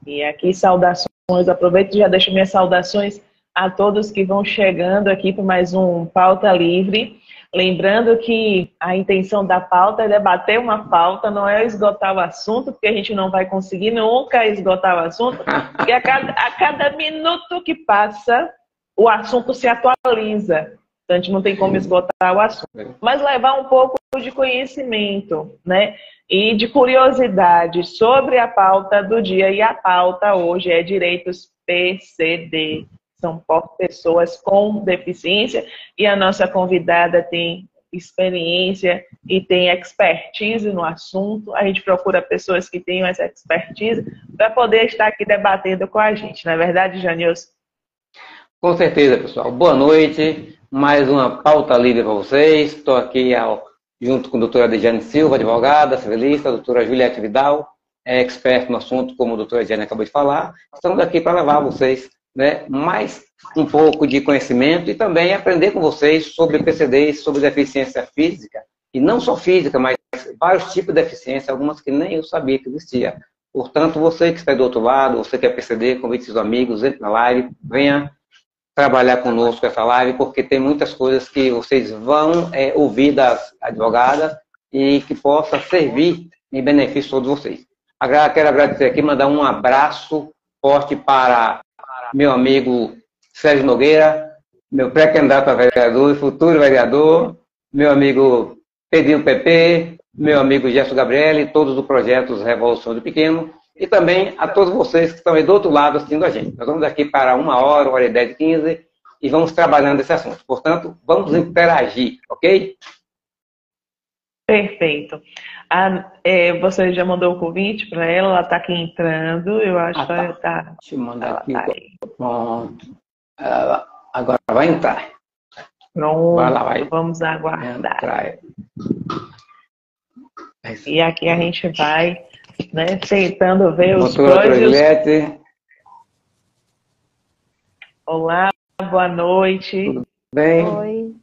E aqui saudações, aproveito e já deixo minhas saudações a todos que vão chegando aqui para mais um Pauta Livre. Lembrando que a intenção da pauta é debater uma pauta, não é esgotar o assunto, porque a gente não vai conseguir nunca esgotar o assunto, porque a cada minuto que passa, o assunto se atualiza. Então a gente não tem como esgotar o assunto. Mas levar um pouco de conhecimento, né? E de curiosidade sobre a pauta do dia. E a pauta hoje é direitos PCD. São pessoas com deficiência. E a nossa convidada tem experiência e tem expertise no assunto. A gente procura pessoas que tenham essa expertise para poder estar aqui debatendo com a gente. Não é verdade, Janilson? Com certeza, pessoal. Boa noite. Mais uma pauta livre para vocês. Estou aqui junto com a doutora Dejane Silva, advogada, civilista, a doutora Juliette Vidal, expert no assunto, como a doutora Dejane acabou de falar. Estamos aqui para levar a vocês, né, mais um pouco de conhecimento e também aprender com vocês sobre PCDs, sobre deficiência física, e não só física, mas vários tipos de deficiência, algumas que nem eu sabia que existia. Portanto, você que está do outro lado, você que é PCD, convide seus amigos, entre na live, venha trabalhar conosco essa live, porque tem muitas coisas que vocês vão ouvir das advogadas e que possa servir em benefício de todos vocês. Quero agradecer aqui, mandar um abraço forte para meu amigo Sérgio Nogueira, meu pré-candidato a vereador e futuro vereador, meu amigo Pedrinho Pepe, meu amigo Gerson Gabriele, todos do projeto Revolução do Pequeno, e também a todos vocês que estão aí do outro lado assistindo a gente. Nós vamos aqui para 1 hora e 10 e 15, e vamos trabalhando esse assunto. Portanto, vamos interagir, ok? Perfeito. Você já mandou o convite para ela está aqui entrando, eu acho que ela está... Deixa eu mandar aqui. Pronto. Agora vai entrar. Pronto, vai. Vamos aguardar. E aqui a gente vai, né, tentando ver os prós e os... Olá, boa noite. Tudo bem? Oi.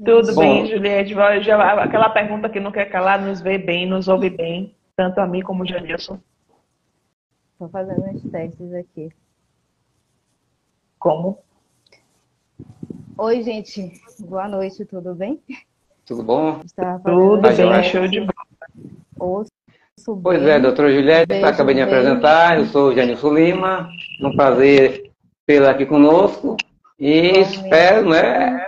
Tudo bem, Juliette? Aquela pergunta que não quer calar, nos vê bem, nos ouve bem, tanto a mim como o Janilson. Estou fazendo uns testes aqui. Como? Oi, gente. Boa noite, tudo bem? Tudo bom? Tudo bem, show de bola. Pois é, doutora Juliette, acabei de me apresentar, eu sou o Janilson Lima, um prazer tê-la aqui conosco e espero, né,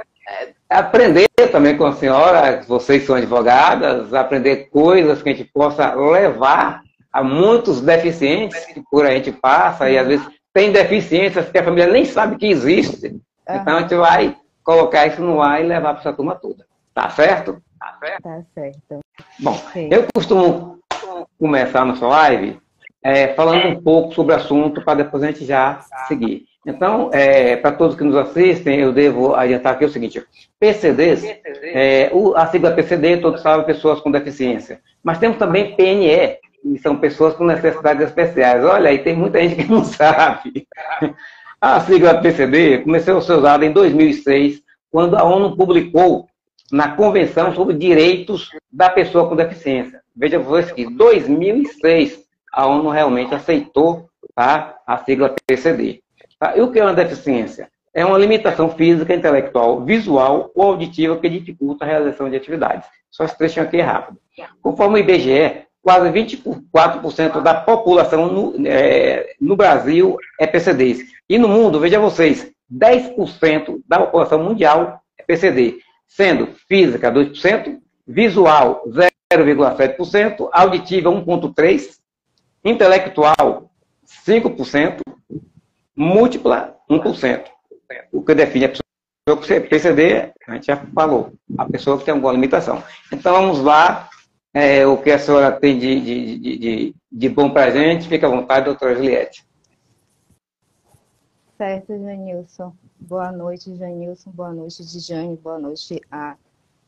aprender também com a senhora, vocês são advogadas, aprender coisas que a gente possa levar a muitos deficientes que por aí a gente passa e às vezes tem deficiências que a família nem sabe que existe. Então a gente vai colocar isso no ar e levar para essa turma toda. Tá certo? Tá certo. Bom, eu costumo começar a nossa live falando um pouco sobre o assunto para depois a gente já seguir. Então, para todos que nos assistem, eu devo adiantar aqui o seguinte: PCDs, a sigla PCD, todos sabem, pessoas com deficiência. Mas temos também PNE, que são pessoas com necessidades especiais. Olha, aí tem muita gente que não sabe. A sigla PCD começou a ser usada em 2006, quando a ONU publicou na Convenção sobre Direitos da Pessoa com Deficiência. Veja vocês que em 2006 a ONU realmente aceitou, tá, a sigla PCD. Tá? E o que é uma deficiência? É uma limitação física, intelectual, visual ou auditiva que dificulta a realização de atividades. Só esse trechinho aqui é rápido. Conforme o IBGE, quase 24% da população no Brasil é PCD. E no mundo, veja vocês, 10% da população mundial é PCD, sendo física 2%, visual 0,7%, auditiva 1,3%, intelectual 5%, múltipla 1%. O que define a pessoa que PCD, a gente já falou, a pessoa que tem alguma limitação. Então vamos lá, o que a senhora tem de bom para a gente, fica à vontade, doutora Juliette. Certo, Janilson. Boa noite, Janilson. Boa noite, Djane. Boa noite a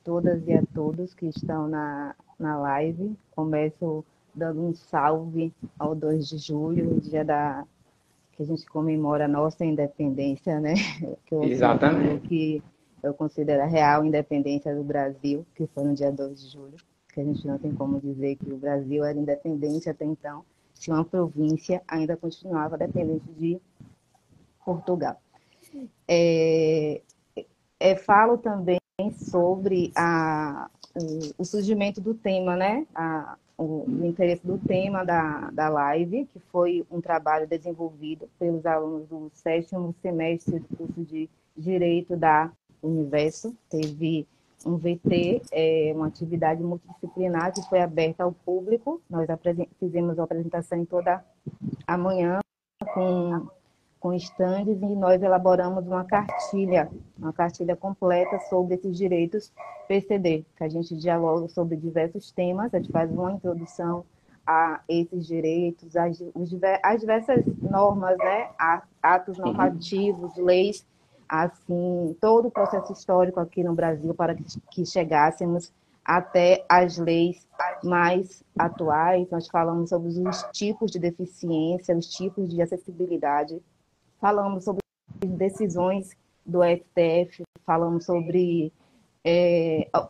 todas e a todos que estão na live. Começo dando um salve ao 2 de julho, dia que a gente comemora a nossa independência, né? Exatamente. Que eu considero a real independência do Brasil, que foi no dia 2 de julho, que a gente não tem como dizer que o Brasil era independente até então. se uma província ainda continuava dependente de Portugal. Falo também sobre o surgimento do tema, né? O interesse do tema da live, que foi um trabalho desenvolvido pelos alunos do 7º semestre do curso de Direito da Universo. Teve um VT, uma atividade multidisciplinar que foi aberta ao público. Nós fizemos a apresentação em toda a manhã com estandes, e nós elaboramos uma cartilha completa sobre esses direitos PCD, que a gente dialoga sobre diversos temas, a gente faz uma introdução a esses direitos, as diversas normas, né? Atos normativos, leis, assim, todo o processo histórico aqui no Brasil para que chegássemos até as leis mais atuais. Nós falamos sobre os tipos de deficiência, os tipos de acessibilidade, falamos sobre decisões do STF, falamos sobre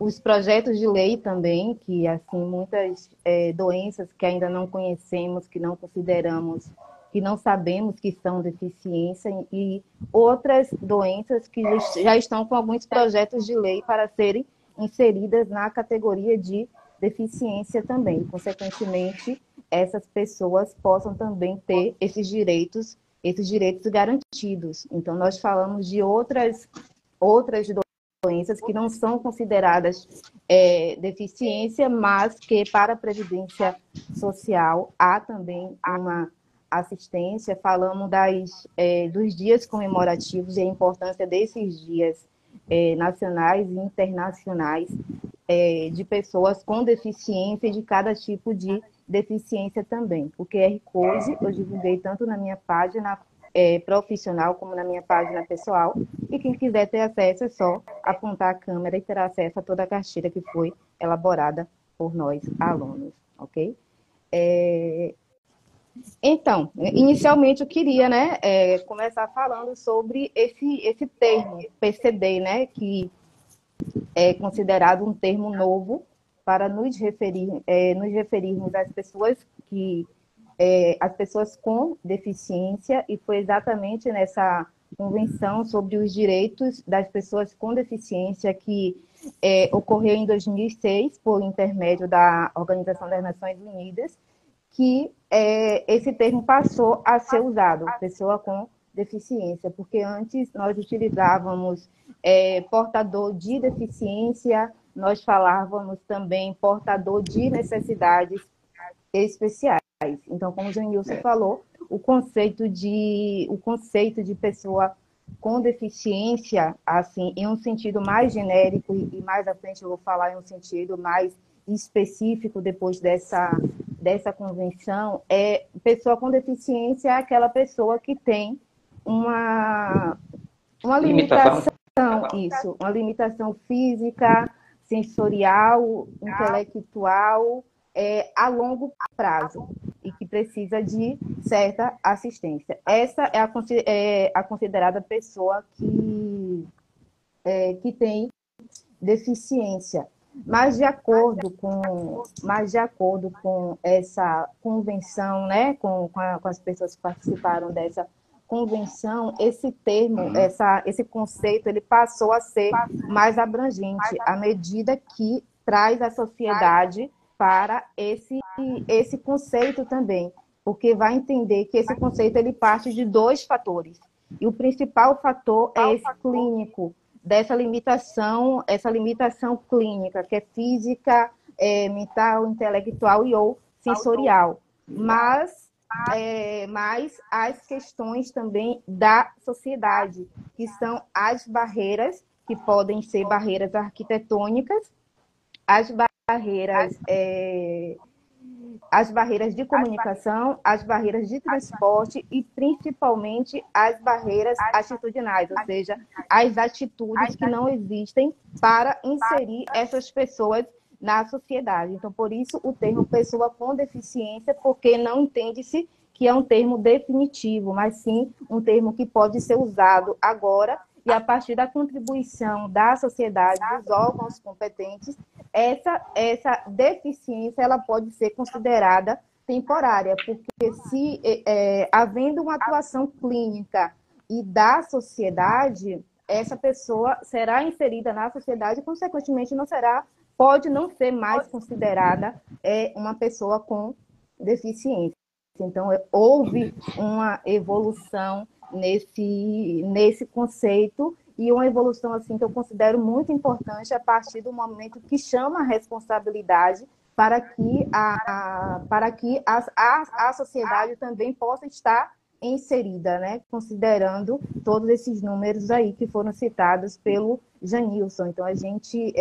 os projetos de lei também, que assim muitas doenças que ainda não conhecemos, que não consideramos, que não sabemos que são deficiência, e outras doenças que já estão com alguns projetos de lei para serem inseridas na categoria de deficiência também. Consequentemente, essas pessoas possam também ter esses direitos garantidos. Então, nós falamos de outras doenças que não são consideradas deficiência, mas que para a Previdência Social há também uma assistência. Falamos dos dias comemorativos e a importância desses dias nacionais e internacionais de pessoas com deficiência e de cada tipo de deficiência também. O QR Code eu divulguei tanto na minha página profissional como na minha página pessoal, e quem quiser ter acesso é só apontar a câmera e terá acesso a toda a cartilha que foi elaborada por nós, alunos, ok? Então, inicialmente eu queria, né, começar falando sobre esse termo, PCD, né, que é considerado um termo novo para nos referirmos às pessoas as pessoas com deficiência, e foi exatamente nessa Convenção sobre os Direitos das Pessoas com Deficiência que ocorreu em 2006, por intermédio da Organização das Nações Unidas, que esse termo passou a ser usado, pessoa com deficiência, porque antes nós utilizávamos portador de deficiência, nós falávamos também portador de necessidades especiais. Então, como o Janilson falou, o conceito de pessoa com deficiência, assim, em um sentido mais genérico, e mais à frente eu vou falar em um sentido mais específico depois dessa convenção, pessoa com deficiência é aquela pessoa que tem uma limitação, uma limitação física, sensorial, intelectual, a longo prazo, e que precisa de certa assistência. Essa é a considerada pessoa que tem deficiência. Mas de acordo com essa convenção, né, com as pessoas que participaram dessa convenção, esse termo, esse conceito, ele passou a ser mais abrangente à medida que traz a sociedade para esse conceito também, porque vai entender que esse conceito ele parte de dois fatores, e o principal fator é esse clínico, essa limitação clínica, que é física, mental, intelectual e ou sensorial, mas as questões também da sociedade, que são as barreiras, que podem ser barreiras arquitetônicas, as barreiras de comunicação, as barreiras de transporte e, principalmente, as barreiras atitudinais, ou seja, as atitudes que não existem para inserir essas pessoas na sociedade. Então, por isso, o termo pessoa com deficiência, porque não entende-se que é um termo definitivo, mas sim um termo que pode ser usado agora, e a partir da contribuição da sociedade, dos órgãos competentes, essa deficiência ela pode ser considerada temporária, porque se havendo uma atuação clínica e da sociedade, essa pessoa será inserida na sociedade e, consequentemente, pode não ser mais considerada uma pessoa com deficiência. Então, houve uma evolução nesse conceito, e uma evolução assim que eu considero muito importante a partir do momento que chama a responsabilidade para que a sociedade também possa estar inserida, né? Considerando todos esses números aí que foram citados pelo Janilson. Então, a gente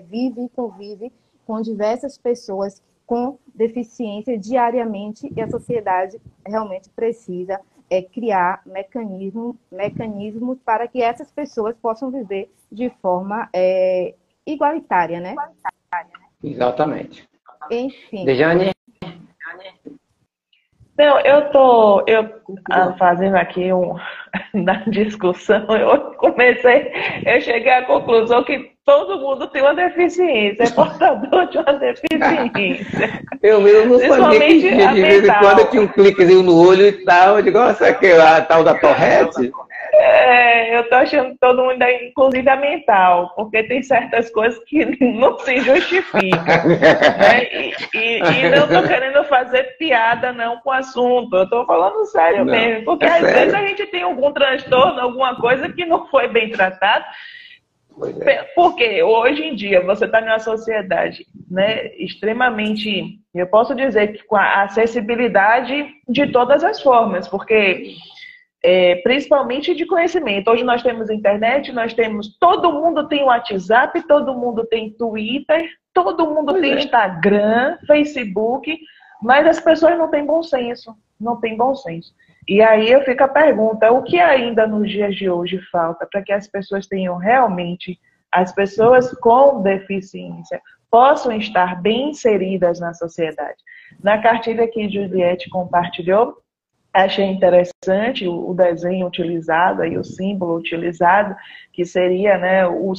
vive e convive com diversas pessoas com deficiência diariamente, e a sociedade realmente precisa criar mecanismos para que essas pessoas possam viver de forma igualitária, né? Exatamente. Enfim. Dejane? Não, fazendo aqui na discussão, eu cheguei à conclusão que todo mundo tem uma deficiência, é portador de uma deficiência. Eu mesmo não sabia que tinha, de vez em quando eu tinha um cliquezinho no olho e tal, eu digo, nossa, aquela tal da Tourette. Eu tô achando que todo mundo é, inclusive, a mental, porque tem certas coisas que não se justificam. Né? E não tô querendo fazer piada não com o assunto, eu tô falando sério mesmo, porque às vezes a gente tem algum transtorno, alguma coisa que não foi bem tratada. Porque hoje em dia você está numa sociedade, né, extremamente, eu posso dizer que com a acessibilidade de todas as formas, porque principalmente de conhecimento. Hoje nós temos internet, todo mundo tem WhatsApp, todo mundo tem Twitter, todo mundo tem Instagram, Facebook, mas as pessoas não têm bom senso, não têm bom senso. E aí eu fico a pergunta, o que ainda nos dias de hoje falta para que as pessoas tenham realmente, as pessoas com deficiência, possam estar bem inseridas na sociedade? Na cartilha que Juliette compartilhou, achei interessante o desenho utilizado, aí, o símbolo utilizado, que seria, né, um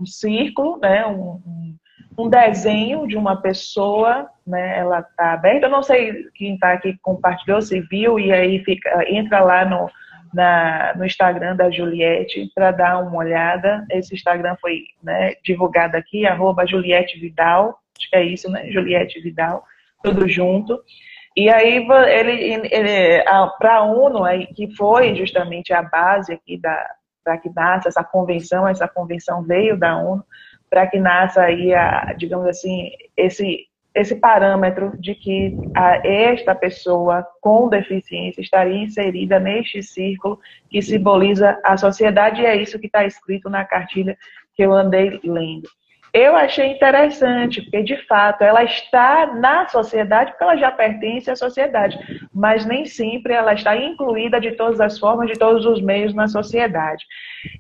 círculo, né, um desenho de uma pessoa, né, ela está aberta. Eu não sei quem está aqui compartilhou, se viu, e aí entra lá no Instagram da Juliette para dar uma olhada. Esse Instagram foi, né, divulgado aqui, @Juliette Vidal, acho que é isso, né, Juliette Vidal, tudo junto. E aí para a ONU, que foi justamente a base aqui para que nasça essa convenção veio da ONU, para que nasça aí, digamos assim, esse parâmetro de que esta pessoa com deficiência estaria inserida neste círculo que simboliza a sociedade, e é isso que está escrito na cartilha que eu andei lendo. Eu achei interessante, porque de fato ela está na sociedade, porque ela já pertence à sociedade, mas nem sempre ela está incluída de todas as formas, de todos os meios na sociedade.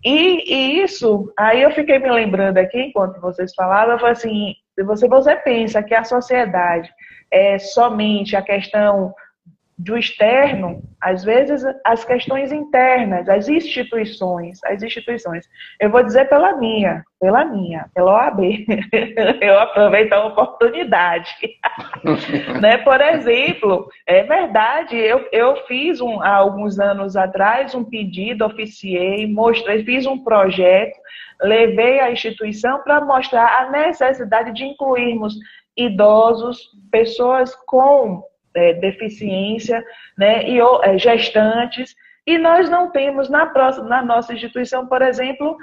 E isso, aí eu fiquei me lembrando aqui, enquanto vocês falavam, eu falei assim, se você pensa que a sociedade é somente a questão do externo, às vezes as questões internas, as instituições. Eu vou dizer pela OAB. Eu aproveito a oportunidade. Né? Por exemplo, é verdade, eu fiz há alguns anos atrás um pedido, oficiei, mostrei, fiz um projeto, levei à instituição para mostrar a necessidade de incluirmos idosos, pessoas com deficiência, né, e gestantes, e nós não temos na nossa instituição, por exemplo,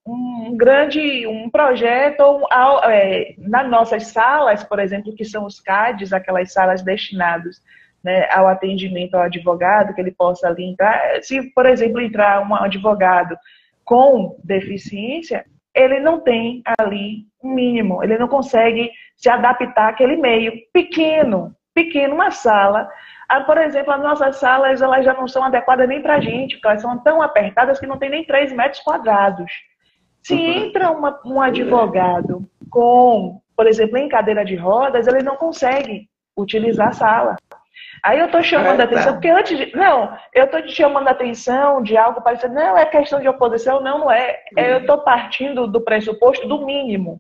um projeto nas nossas salas, por exemplo, que são os CADs, aquelas salas destinadas, né, ao atendimento ao advogado, que ele possa ali entrar. Se, por exemplo, entrar um advogado com deficiência, ele não tem ali um mínimo, ele não consegue se adaptar àquele meio pequeno, uma sala. Por exemplo, as nossas salas elas já não são adequadas nem para a gente, porque elas são tão apertadas que não tem nem 3 metros quadrados. Se entra um advogado com, por exemplo, em cadeira de rodas, ele não consegue utilizar a sala. Aí eu estou chamando a atenção, porque eu estou te chamando a atenção de algo parecido, não é questão de oposição, não é. Eu estou partindo do pressuposto do mínimo.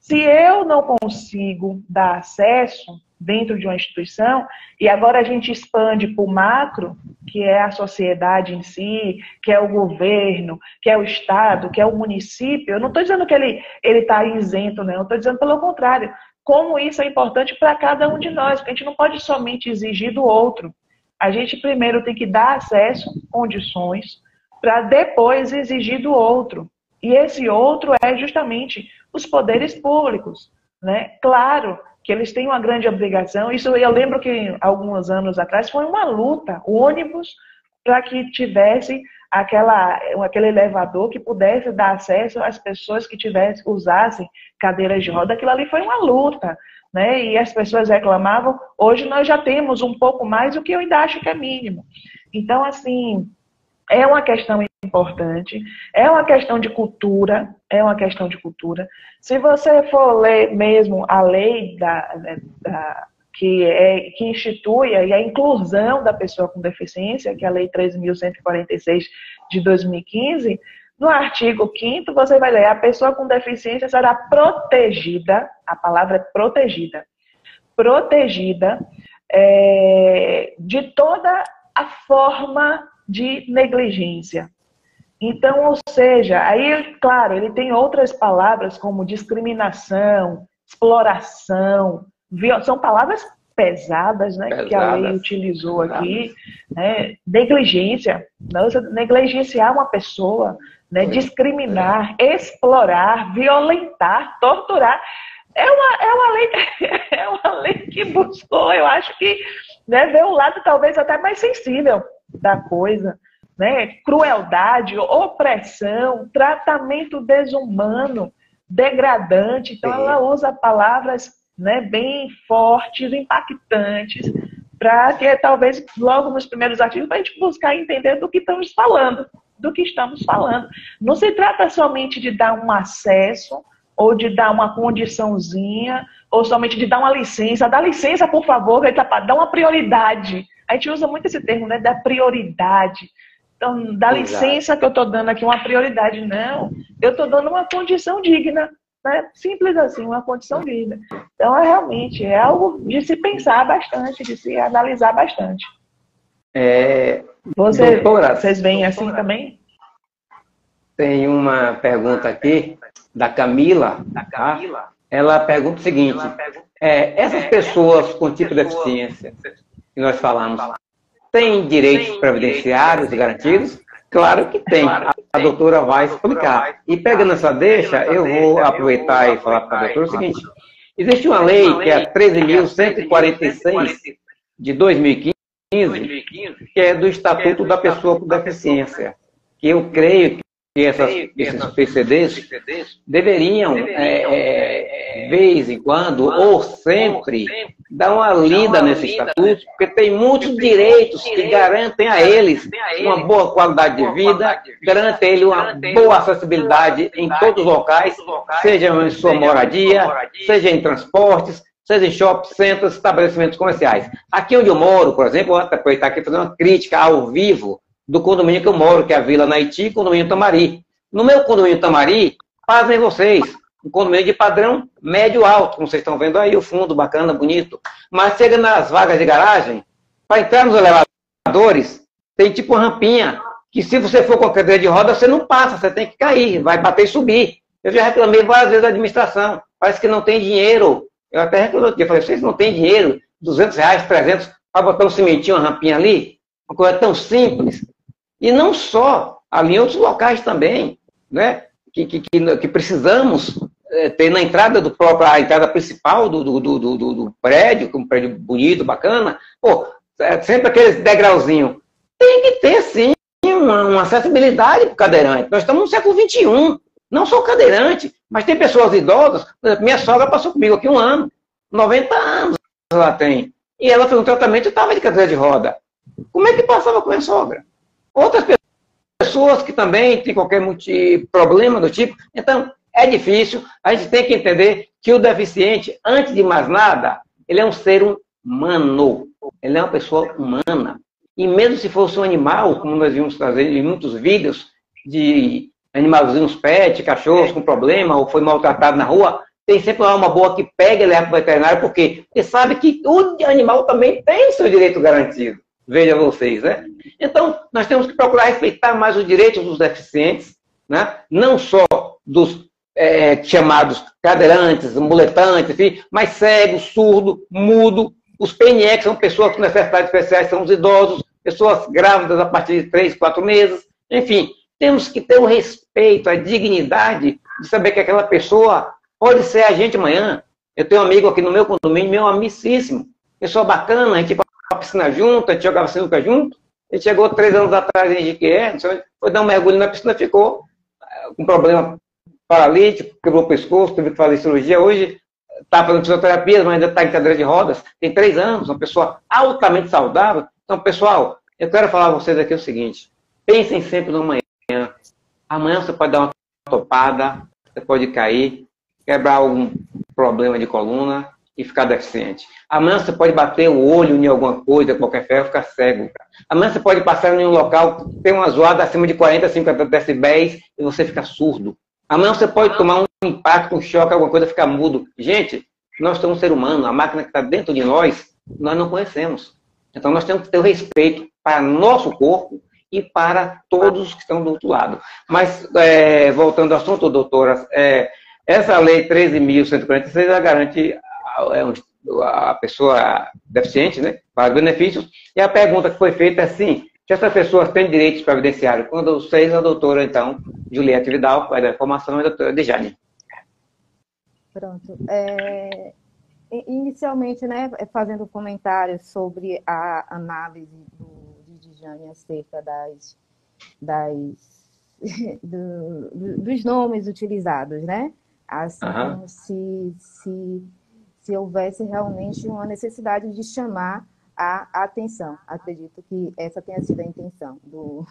Se eu não consigo dar acesso dentro de uma instituição, e agora a gente expande para o macro, que é a sociedade em si, que é o governo, que é o Estado, que é o município, eu não estou dizendo que ele está isento, não, eu estou dizendo pelo contrário, como isso é importante para cada um de nós, porque a gente não pode somente exigir do outro. A gente primeiro tem que dar acesso, condições, para depois exigir do outro. E esse outro é justamente os poderes públicos, né? Claro que eles têm uma grande obrigação. Isso eu lembro que alguns anos atrás foi uma luta, o ônibus, para que tivesse aquele elevador que pudesse dar acesso às pessoas que usassem cadeiras de roda. Aquilo ali foi uma luta, né? E as pessoas reclamavam. Hoje nós já temos um pouco mais, o que eu ainda acho que é mínimo. Então, assim, é uma questão importante, é uma questão de cultura, Se você for ler mesmo a lei que institui a inclusão da pessoa com deficiência, que é a Lei 13.146 de 2015, no artigo 5º você vai ler: a pessoa com deficiência será protegida, a palavra é protegida de toda a forma de negligência. Então, ou seja, aí, claro, ele tem outras palavras como discriminação, exploração, são palavras pesadas, né, que a lei utilizou aqui, né, negligência, negligenciar uma pessoa, né, discriminar, explorar, violentar, torturar. É uma lei que buscou, eu acho que, né, ver um lado talvez até mais sensível da coisa, né? Crueldade, opressão, tratamento desumano, degradante. Então, ela usa palavras, né, bem fortes, impactantes, para que talvez logo nos primeiros artigos, para a gente buscar entender do que estamos falando. Não se trata somente de dar um acesso, ou de dar uma condiçãozinha, ou somente de dar uma licença. Dá licença, por favor, dá uma prioridade. A gente usa muito esse termo, né, da prioridade. Então, dá licença que eu estou dando aqui uma prioridade. Não, eu estou dando uma condição digna, né? Simples assim, uma condição digna. Então, realmente é algo de se pensar bastante, de se analisar bastante. Vocês veem assim também? Tem uma pergunta aqui da Camila. Ela pergunta o seguinte: essas pessoas com tipo de deficiência que nós falamos, têm direitos previdenciários e garantidos? Claro que tem. A doutora vai explicar. E pegando essa deixa, eu vou aproveitar e falar para a doutora o seguinte: existe uma lei que é a 13.146 de 2015, que é do Estatuto da Pessoa com Deficiência, que eu creio que esses PCDs deveriam, de vez em quando, ou sempre, dar uma lida nesse estatuto, porque tem muitos direitos que garantem a eles uma boa qualidade de vida, garantem a eles uma boa acessibilidade em todos os locais, seja em sua moradia, seja em transportes, seja em shopping centers, estabelecimentos comerciais. Aqui onde eu moro, por exemplo, vou aproveitar aqui e fazer uma crítica ao vivo do condomínio que eu moro, que é a Vila Naiti, condomínio Tamari. No meu condomínio Tamari, fazem vocês, um condomínio de padrão médio-alto, como vocês estão vendo aí, o fundo bacana, bonito. Mas chega nas vagas de garagem, para entrar nos elevadores, tem tipo uma rampinha, que se você for com a cadeira de roda, você não passa, você tem que cair, vai bater e subir. Eu já reclamei várias vezes da administração, parece que não tem dinheiro. Eu até reclamei, eu falei, vocês não têm dinheiro, R$200, 300, para botar um cimentinho, uma rampinha ali? Uma coisa tão simples. E não só, ali em outros locais também, né, que precisamos ter na entrada a entrada principal do prédio, que é um prédio bonito, bacana, sempre aqueles degrauzinhos. Tem que ter, sim, uma acessibilidade para o cadeirante. Nós estamos no século XXI, não só o cadeirante, mas tem pessoas idosas. Por exemplo, minha sogra passou comigo aqui 1 ano, 90 anos ela tem, e ela fez um tratamento e estava de cadeira de roda. Como é que passava com a minha sogra? Outras pessoas que também têm qualquer problema do tipo. Então, é difícil. A gente tem que entender que o deficiente, antes de mais nada, ele é um ser humano. Ele é uma pessoa humana. E mesmo se fosse um animal, como nós vimos trazer em muitos vídeos de animalzinhos pet, cachorros com problema, ou foi maltratado na rua, tem sempre uma alma boa que pega e leva para o veterinário, porque sabe que o animal também tem seu direito garantido. Veja vocês, né? Então, nós temos que procurar respeitar mais os direitos dos deficientes, né? Não só dos chamados cadeirantes, muletantes, enfim, mas cego, surdo, mudo. Os PNE, que são pessoas com necessidades especiais, são os idosos, pessoas grávidas a partir de 3, 4 meses. Enfim, temos que ter o respeito, a dignidade de saber que aquela pessoa pode ser a gente amanhã. Eu tenho um amigo aqui no meu condomínio, meu amicíssimo, pessoa bacana, a gente ia pra piscina junto, a gente jogava sinuca junto. Ele chegou 3 anos atrás em Jequié, foi dar um mergulho na piscina, ficou com problema paralítico, quebrou o pescoço, teve que fazer cirurgia. Hoje está fazendo fisioterapia, mas ainda está em cadeira de rodas. Tem 3 anos, uma pessoa altamente saudável. Então, pessoal, eu quero falar a vocês aqui o seguinte: pensem sempre no amanhã. Amanhã você pode dar uma topada, você pode cair, quebrar algum problema de coluna e ficar deficiente. Amanhã você pode bater o olho em alguma coisa, qualquer ferro, e ficar cego. Amanhã você pode passar em um local que tem uma zoada acima de 40, 50 decibéis e você fica surdo. Amanhã você pode tomar um impacto, um choque, alguma coisa, ficar mudo. Gente, nós somos um ser humano, a máquina que está dentro de nós não conhecemos. Então nós temos que ter o respeito para nosso corpo e para todos que estão do outro lado. Mas, voltando ao assunto, doutora, essa lei 13.146, ela garante a pessoa deficiente, né, para benefícios. E a pergunta que foi feita é assim: se essas pessoas têm direitos previdenciários? Quando vocês, a doutora, então, Juliette Vidal, vai dar informação, e a doutora Dejane. Pronto. Inicialmente, né, fazendo um comentário sobre a análise de Dejane acerca dos nomes utilizados, né? Assim, como se houvesse realmente uma necessidade de chamar a atenção. Acredito que essa tenha sido a intenção do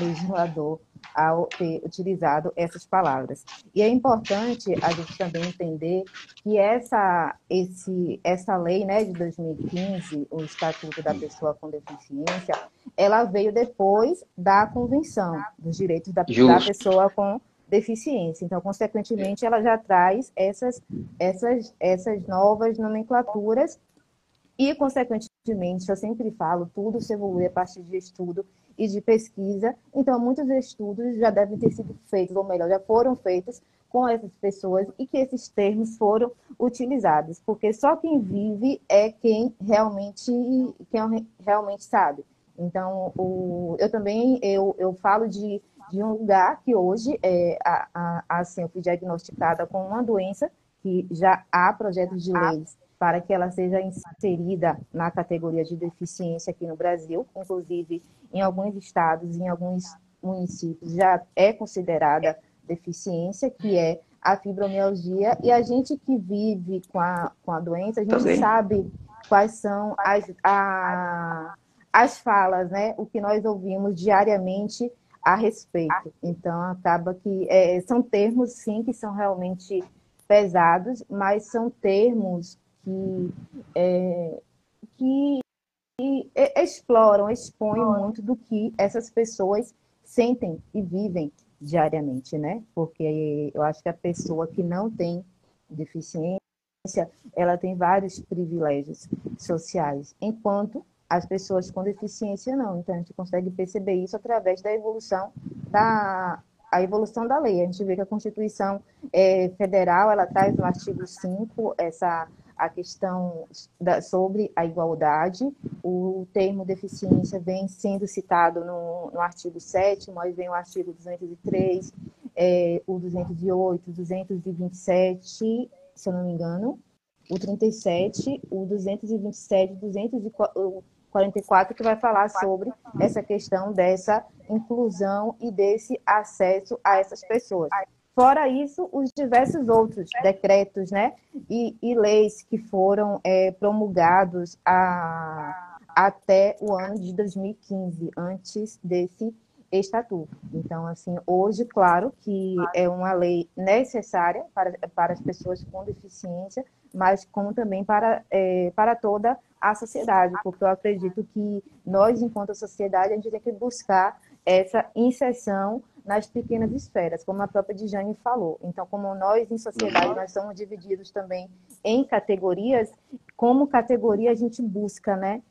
legislador ao ter utilizado essas palavras. E é importante a gente também entender que essa lei, né, de 2015, o Estatuto da Pessoa com Deficiência, ela veio depois da Convenção dos Direitos da Pessoa com Deficiência. Então, consequentemente, ela já traz essas novas nomenclaturas e, consequentemente, eu sempre falo, tudo se evolui a partir de estudo e de pesquisa. Então, muitos estudos já devem ter sido feitos, ou melhor, já foram feitos com essas pessoas e que esses termos foram utilizados, porque só quem vive é quem realmente sabe. Então, eu falo de um lugar que hoje, assim, eu fui diagnosticada com uma doença que já há projetos de leis para que ela seja inserida na categoria de deficiência aqui no Brasil, inclusive em alguns estados, em alguns municípios já é considerada deficiência, que é a fibromialgia, e a gente que vive com a doença, a gente sabe quais são as falas, né? O que nós ouvimos diariamente a respeito. Então, acaba que são termos, sim, que são realmente pesados, mas são termos que expõem muito do que essas pessoas sentem e vivem diariamente, né? Porque eu acho que a pessoa que não tem deficiência, ela tem vários privilégios sociais, enquanto as pessoas com deficiência não. Então, a gente consegue perceber isso através da evolução da lei. A gente vê que a Constituição Federal, ela traz no artigo 5 a questão sobre a igualdade. O termo deficiência vem sendo citado no artigo 7º, aí vem o artigo 203, o 208, o 227, se eu não me engano, o 37, o 227, o 244, que vai falar sobre essa questão dessa inclusão e desse acesso a essas pessoas. Fora isso, os diversos outros decretos, né, e leis que foram promulgados até o ano de 2015, antes desse estatuto. Então, assim, hoje, claro que é uma lei necessária para as pessoas com deficiência, mas como também para toda a sociedade, porque eu acredito que nós, enquanto sociedade, a gente tem que buscar essa inserção nas pequenas esferas, como a própria Djane falou. Então, como nós, em sociedade, nós somos divididos também em categorias, como categoria a gente busca, né,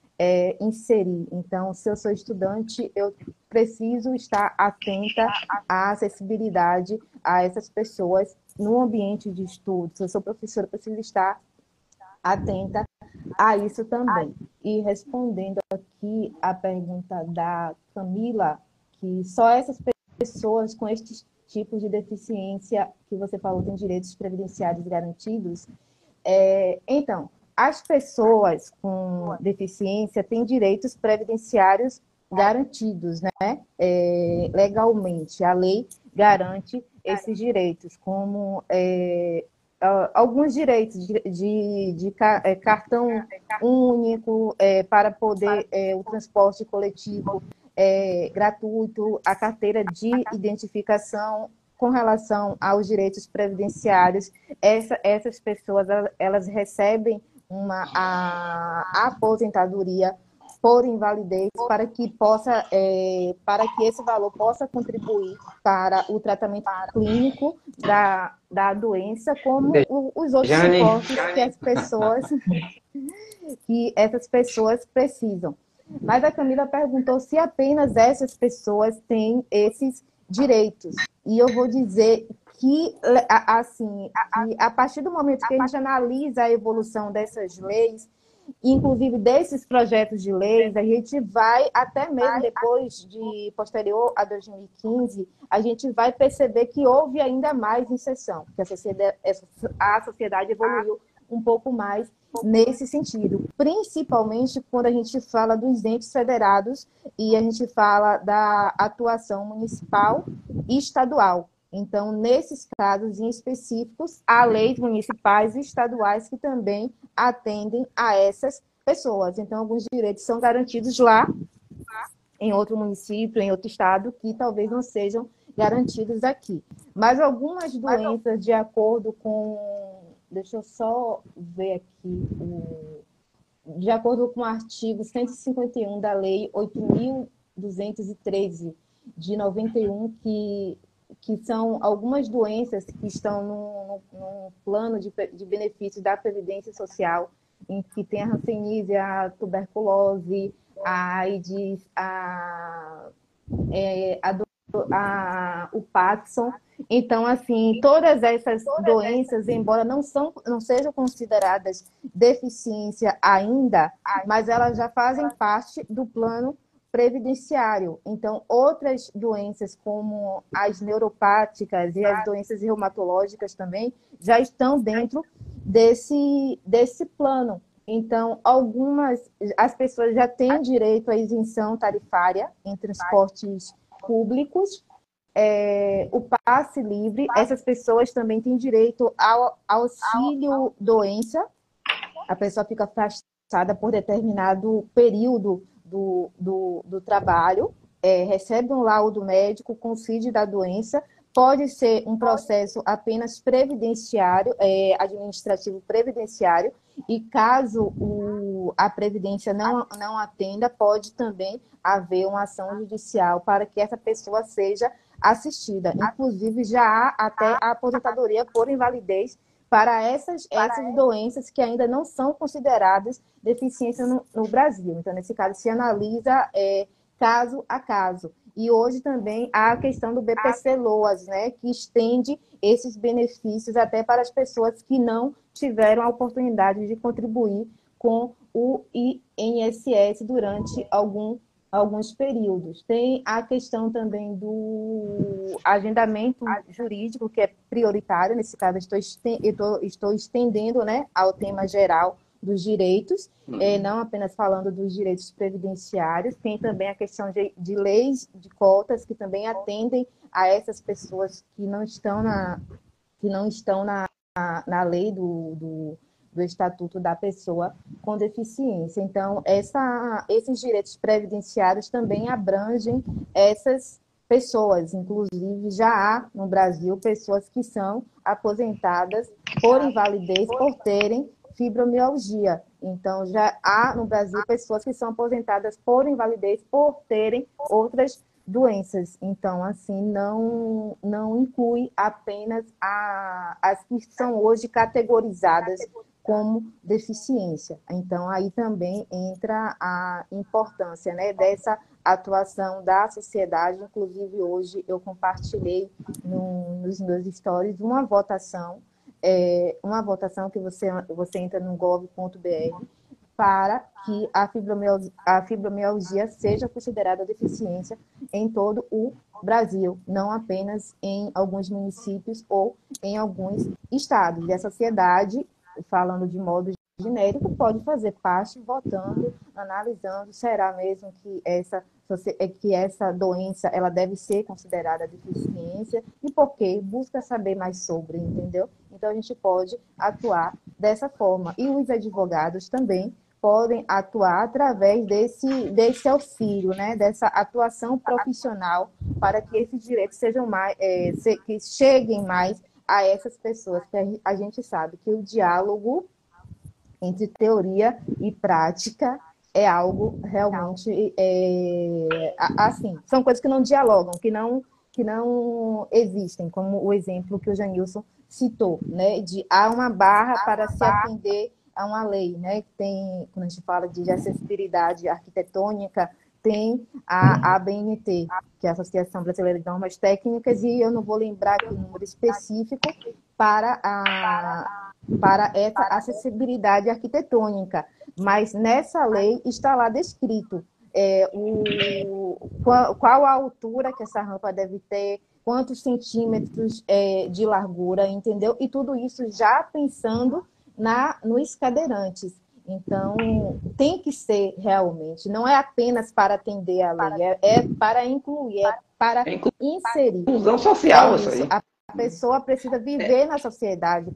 inserir. Então, se eu sou estudante, eu preciso estar atenta à acessibilidade a essas pessoas no ambiente de estudo. Se eu sou professora, eu preciso estar atenta a isso também. E respondendo aqui a pergunta da Camila, que só essas pessoas com estes tipos de deficiência que você falou têm direitos previdenciários garantidos. Então, as pessoas com deficiência têm direitos previdenciários garantidos, né? Legalmente. A lei garante esses direitos, como alguns direitos de cartão único para poder o transporte coletivo gratuito, a carteira de identificação com relação aos direitos previdenciários. Essas pessoas elas recebem a aposentadoria por invalidez para que esse valor possa contribuir para o tratamento clínico da doença, como os outros suportes que essas pessoas precisam. Mas a Camila perguntou se apenas essas pessoas têm esses direitos. E eu vou dizer que, assim, a partir do momento que a gente analisa a evolução dessas leis, inclusive desses projetos de leis, a gente vai, até mesmo depois posterior a 2015, a gente vai perceber que houve ainda mais inserção, porque a sociedade evoluiu um pouco mais nesse sentido, principalmente quando a gente fala dos entes federados e a gente fala da atuação municipal e estadual. Então, nesses casos em específicos, há leis municipais e estaduais que também atendem a essas pessoas. Então, alguns direitos são garantidos lá, em outro município, em outro estado, que talvez não sejam garantidos aqui. Mas algumas doenças, de acordo com... Deixa eu só ver aqui. De acordo com o artigo 151 da Lei 8.213, de 91, que são algumas doenças que estão no plano de benefícios da Previdência Social, em que tem a hanseníase, a tuberculose, a AIDS, o Parkinson. Então, assim, todas essas doenças, embora não sejam consideradas deficiência ainda, mas elas já fazem parte do plano previdenciário. Então, outras doenças, como as neuropáticas e as doenças reumatológicas também, já estão dentro desse plano. Então, as pessoas já têm direito à isenção tarifária em transportes públicos, o passe livre. Essas pessoas também têm direito ao auxílio doença. A pessoa fica afastada por determinado período do trabalho, recebe um laudo médico com o CID da doença. Pode ser um processo apenas previdenciário, administrativo previdenciário, e caso a Previdência não atenda, pode também haver uma ação judicial para que essa pessoa seja assistida. Inclusive, já há até a aposentadoria por invalidez para essas doenças que ainda não são consideradas deficiência no Brasil. Então, nesse caso, se analisa caso a caso. E hoje também há a questão do BPC-LOAS, né, que estende esses benefícios até para as pessoas que não tiveram a oportunidade de contribuir com o INSS durante alguns períodos. Tem a questão também do agendamento jurídico, que é prioritário. Nesse caso, estou estendendo, né, ao tema geral dos direitos, não apenas falando dos direitos previdenciários. Tem também a questão de leis de cotas, que também atendem a essas pessoas que não estão na lei do Estatuto da Pessoa com Deficiência. Então, esses direitos previdenciários também abrangem essas pessoas. Inclusive, já há no Brasil pessoas que são aposentadas por invalidez por terem fibromialgia. Então, já há no Brasil pessoas que são aposentadas por invalidez por terem outras doenças. Então, assim, não inclui apenas as que são hoje categorizadas como deficiência. Então, aí também entra a importância, né, dessa atuação da sociedade. Inclusive, hoje eu compartilhei nos meus stories uma votação que você entra no gov.br para que a fibromialgia seja considerada deficiência em todo o Brasil, não apenas em alguns municípios ou em alguns estados. E a sociedade, falando de modo genérico, pode fazer parte votando, analisando, será mesmo que essa doença ela deve ser considerada deficiência e por quê? Busca saber mais sobre, entendeu? Então, a gente pode atuar dessa forma. E os advogados também podem atuar através desse auxílio, né? Dessa atuação profissional para que esses direitos sejam mais, que cheguem mais a essas pessoas, que a gente sabe que o diálogo entre teoria e prática é algo realmente assim, são coisas que não dialogam, que não existem, como o exemplo que o Janilson citou, né? De há uma barra para se atender a uma lei, né? Tem, quando a gente fala de acessibilidade arquitetônica, tem a ABNT, que é a Associação Brasileira de Normas Técnicas, e eu não vou lembrar aqui o número específico para essa acessibilidade arquitetônica, mas nessa lei está lá descrito qual a altura que essa rampa deve ter, quantos centímetros de largura, entendeu? E tudo isso já pensando nos cadeirantes. Então, tem que ser realmente, não é apenas para atender a lei, é para incluir, é para inserir. Inclusão social, isso aí. A pessoa precisa viver na sociedade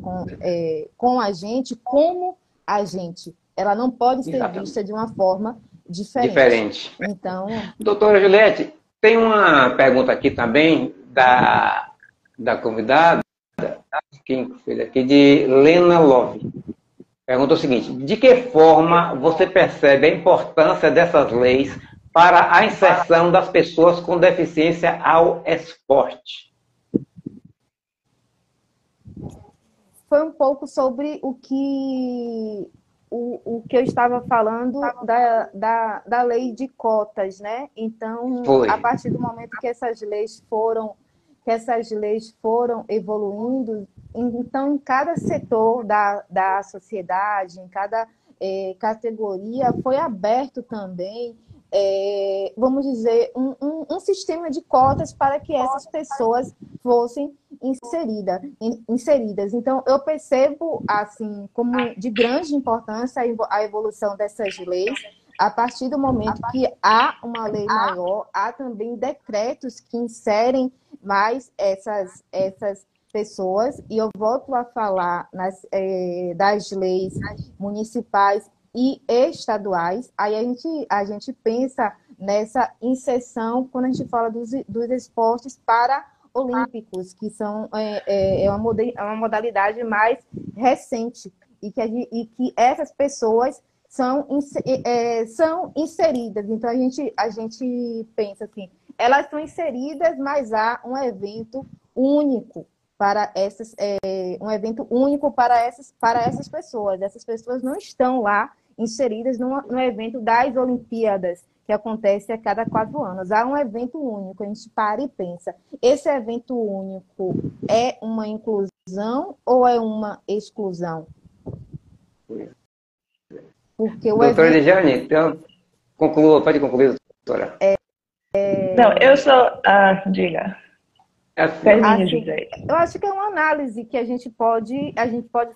com a gente, como a gente. Ela não pode ser vista de uma forma diferente. Então, doutora Juliette, tem uma pergunta aqui também da convidada, quem fez aqui, de Lena Love. Pergunta o seguinte: de que forma você percebe a importância dessas leis para a inserção das pessoas com deficiência ao esporte? Foi um pouco sobre o que eu estava falando da lei de cotas, né? Então, a partir do momento que essas leis foram evoluindo, então, em cada setor da sociedade, em cada categoria, foi aberto também, vamos dizer, um sistema de cotas para que essas pessoas fossem inseridas. Então, eu percebo, assim, como de grande importância a evolução dessas leis. A partir do momento que há uma lei maior, há também decretos que inserem mais essas pessoas, e eu volto a falar das leis municipais e estaduais. Aí a gente pensa nessa inserção quando a gente fala dos esportes paraolímpicos, que são uma modalidade mais recente, e que essas pessoas são inseridas. Então, a gente pensa assim, elas são inseridas, mas há um evento único para essas pessoas. Essas pessoas não estão lá inseridas no evento das Olimpíadas, que acontece a cada 4 anos. Há um evento único, a gente para e pensa, esse evento único é uma inclusão ou é uma exclusão? Porque o doutora Ligiane, então, pode concluir, doutora. Não, eu só... diga. Eu acho que é uma análise que a gente pode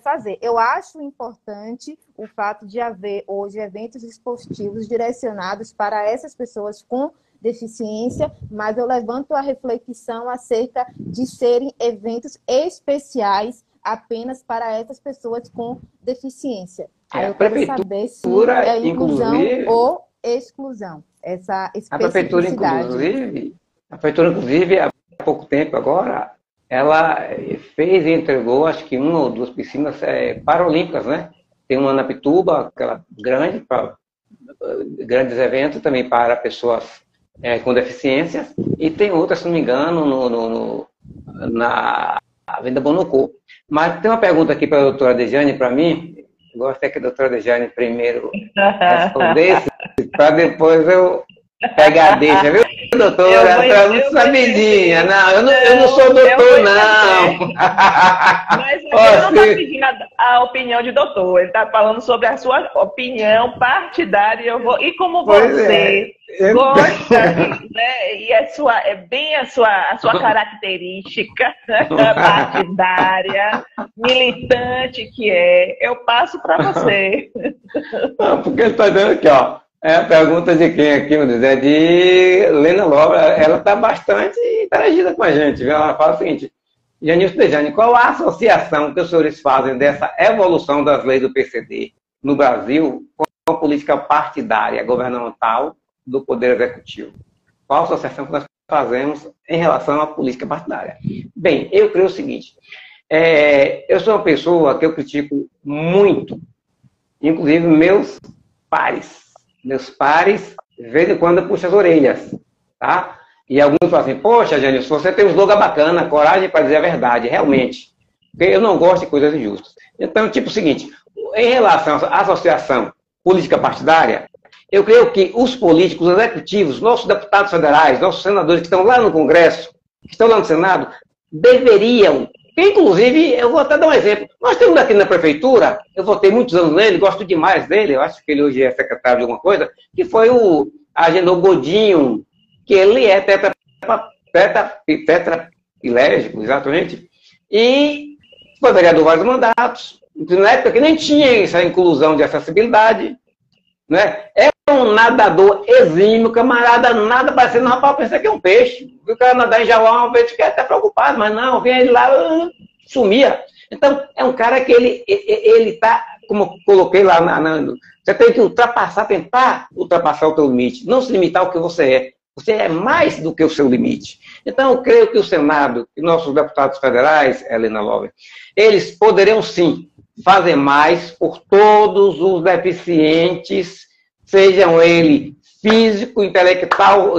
fazer. Eu acho importante o fato de haver hoje eventos esportivos direcionados para essas pessoas com deficiência, mas eu levanto a reflexão acerca de serem eventos especiais apenas para essas pessoas com deficiência. Aí eu quero saber se é inclusão ou exclusão, essa especificidade. A prefeitura, inclusive, há pouco tempo agora, ela fez e entregou, acho que 1 ou 2 piscinas paralímpicas, né? Tem uma na Pituba, aquela grande, para grandes eventos, também para pessoas com deficiências, e tem outra, se não me engano, na Avenida Bonocô. Mas tem uma pergunta aqui para a doutora Dejane, para mim. Gostaria que a doutora Dejane primeiro respondesse, para depois eu pegar a deixa, viu, doutora? Você é muito sabidinha. Não, eu não sou doutor, não. Mas ele não está pedindo a opinião de doutor, ele está falando sobre a sua opinião partidária. E como você gosta, né, e é bem a sua característica partidária, militante que eu passo para você. Não, porque ele está dizendo aqui, ó. É a pergunta de quem aqui, meu Deus? É de Lena Lobo. Ela está bastante interagida com a gente, viu? Ela fala o seguinte: Janilson Dejane, qual a associação que os senhores fazem dessa evolução das leis do PCD no Brasil com a política partidária, governamental do Poder Executivo? Qual a associação que nós fazemos em relação à política partidária? Bem, eu creio o seguinte: eu sou uma pessoa que eu critico muito, inclusive meus pares. Meus pares, de vez em quando, puxam as orelhas, tá? E alguns falam assim: poxa, Janilson, você tem um slogan bacana, coragem para dizer a verdade, realmente. Porque eu não gosto de coisas injustas. Então, tipo o seguinte, em relação à associação política partidária, eu creio que os políticos, os executivos, nossos deputados federais, nossos senadores que estão lá no Congresso, que estão lá no Senado, deveriam, inclusive, eu vou até dar um exemplo. Nós temos aqui na prefeitura, eu votei muitos anos nele, gosto demais dele, eu acho que ele hoje é secretário de alguma coisa, que foi o Agenor Godinho, que ele é tetraplégico, exatamente, e foi vereador vários mandatos, na época que nem tinha essa inclusão de acessibilidade, né? É um nadador exímio, camarada, nada parecendo, rapaz, pensei que é um peixe. O cara nadar em Jauá uma vez, fiquei até preocupado, mas não, vem ele lá, sumia. Então, é um cara que ele tá, como eu coloquei lá, você tem que tentar ultrapassar o teu limite, não se limitar ao que você é. Você é mais do que o seu limite. Então, eu creio que o Senado e nossos deputados federais, Helena Lover, eles poderiam sim fazer mais por todos os deficientes, sejam ele físico, intelectual,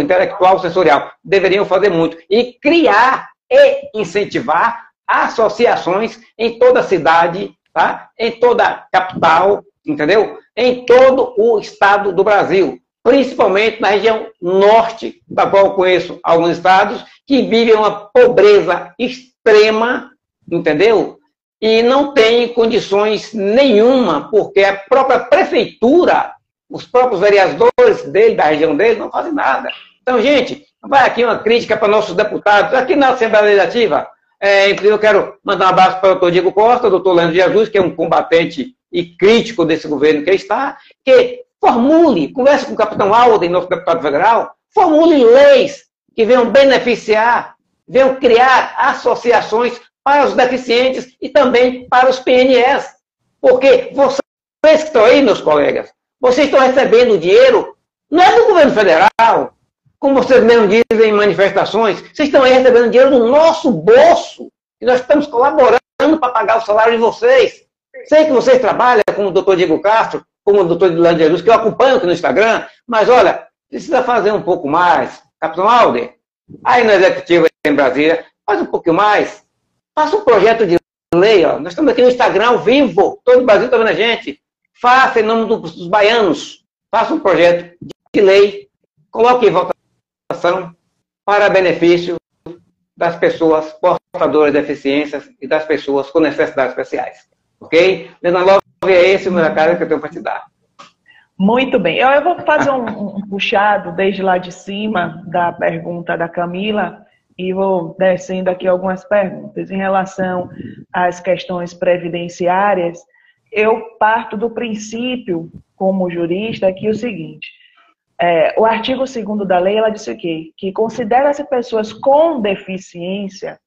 sensorial. Deveriam fazer muito. E criar e incentivar associações em toda a cidade, tá? Em toda a capital, entendeu? Em todo o estado do Brasil. Principalmente na região norte, da qual eu conheço alguns estados, que vivem uma pobreza extrema, entendeu? E não tem condições nenhuma, porque a própria prefeitura, os próprios vereadores dele, da região dele, não fazem nada. Então, gente, vai aqui uma crítica para nossos deputados, aqui na Assembleia Legislativa. Inclusive, eu quero mandar um abraço para o doutor Diego Costa, o doutor Leandro Jesus, que é um combatente e crítico desse governo que está, que formule, converse com o capitão Alden, nosso deputado federal, formule leis que venham beneficiar, venham criar associações para os deficientes e também para os PNS. Porque vocês que estão aí, meus colegas, vocês estão recebendo dinheiro, não é do governo federal, como vocês mesmo dizem em manifestações, vocês estão aí recebendo dinheiro do nosso bolso, e nós estamos colaborando para pagar o salário de vocês. Sei que vocês trabalham com o doutor Diego Castro, como o doutor Leandro Jesus, que eu acompanho aqui no Instagram, mas olha, precisa fazer um pouco mais. Capitão Alder, aí no Executivo em Brasília, faz um pouquinho mais. Faça um projeto de lei, ó. Nós estamos aqui no Instagram ao vivo, todo o Brasil está vendo a gente. Faça em nome dos baianos, faça um projeto de lei, coloque em votação para benefício das pessoas portadoras de deficiências e das pessoas com necessidades especiais. Ok? Lena Love, é esse o meu recado que eu tenho para te dar. Muito bem. Eu vou fazer um puxado desde lá de cima da pergunta da Camila e vou descendo aqui algumas perguntas. Em relação às questões previdenciárias, eu parto do princípio, como jurista, que é o seguinte: o artigo 2º da lei, ela diz o quê? Que considera-se pessoas com deficiência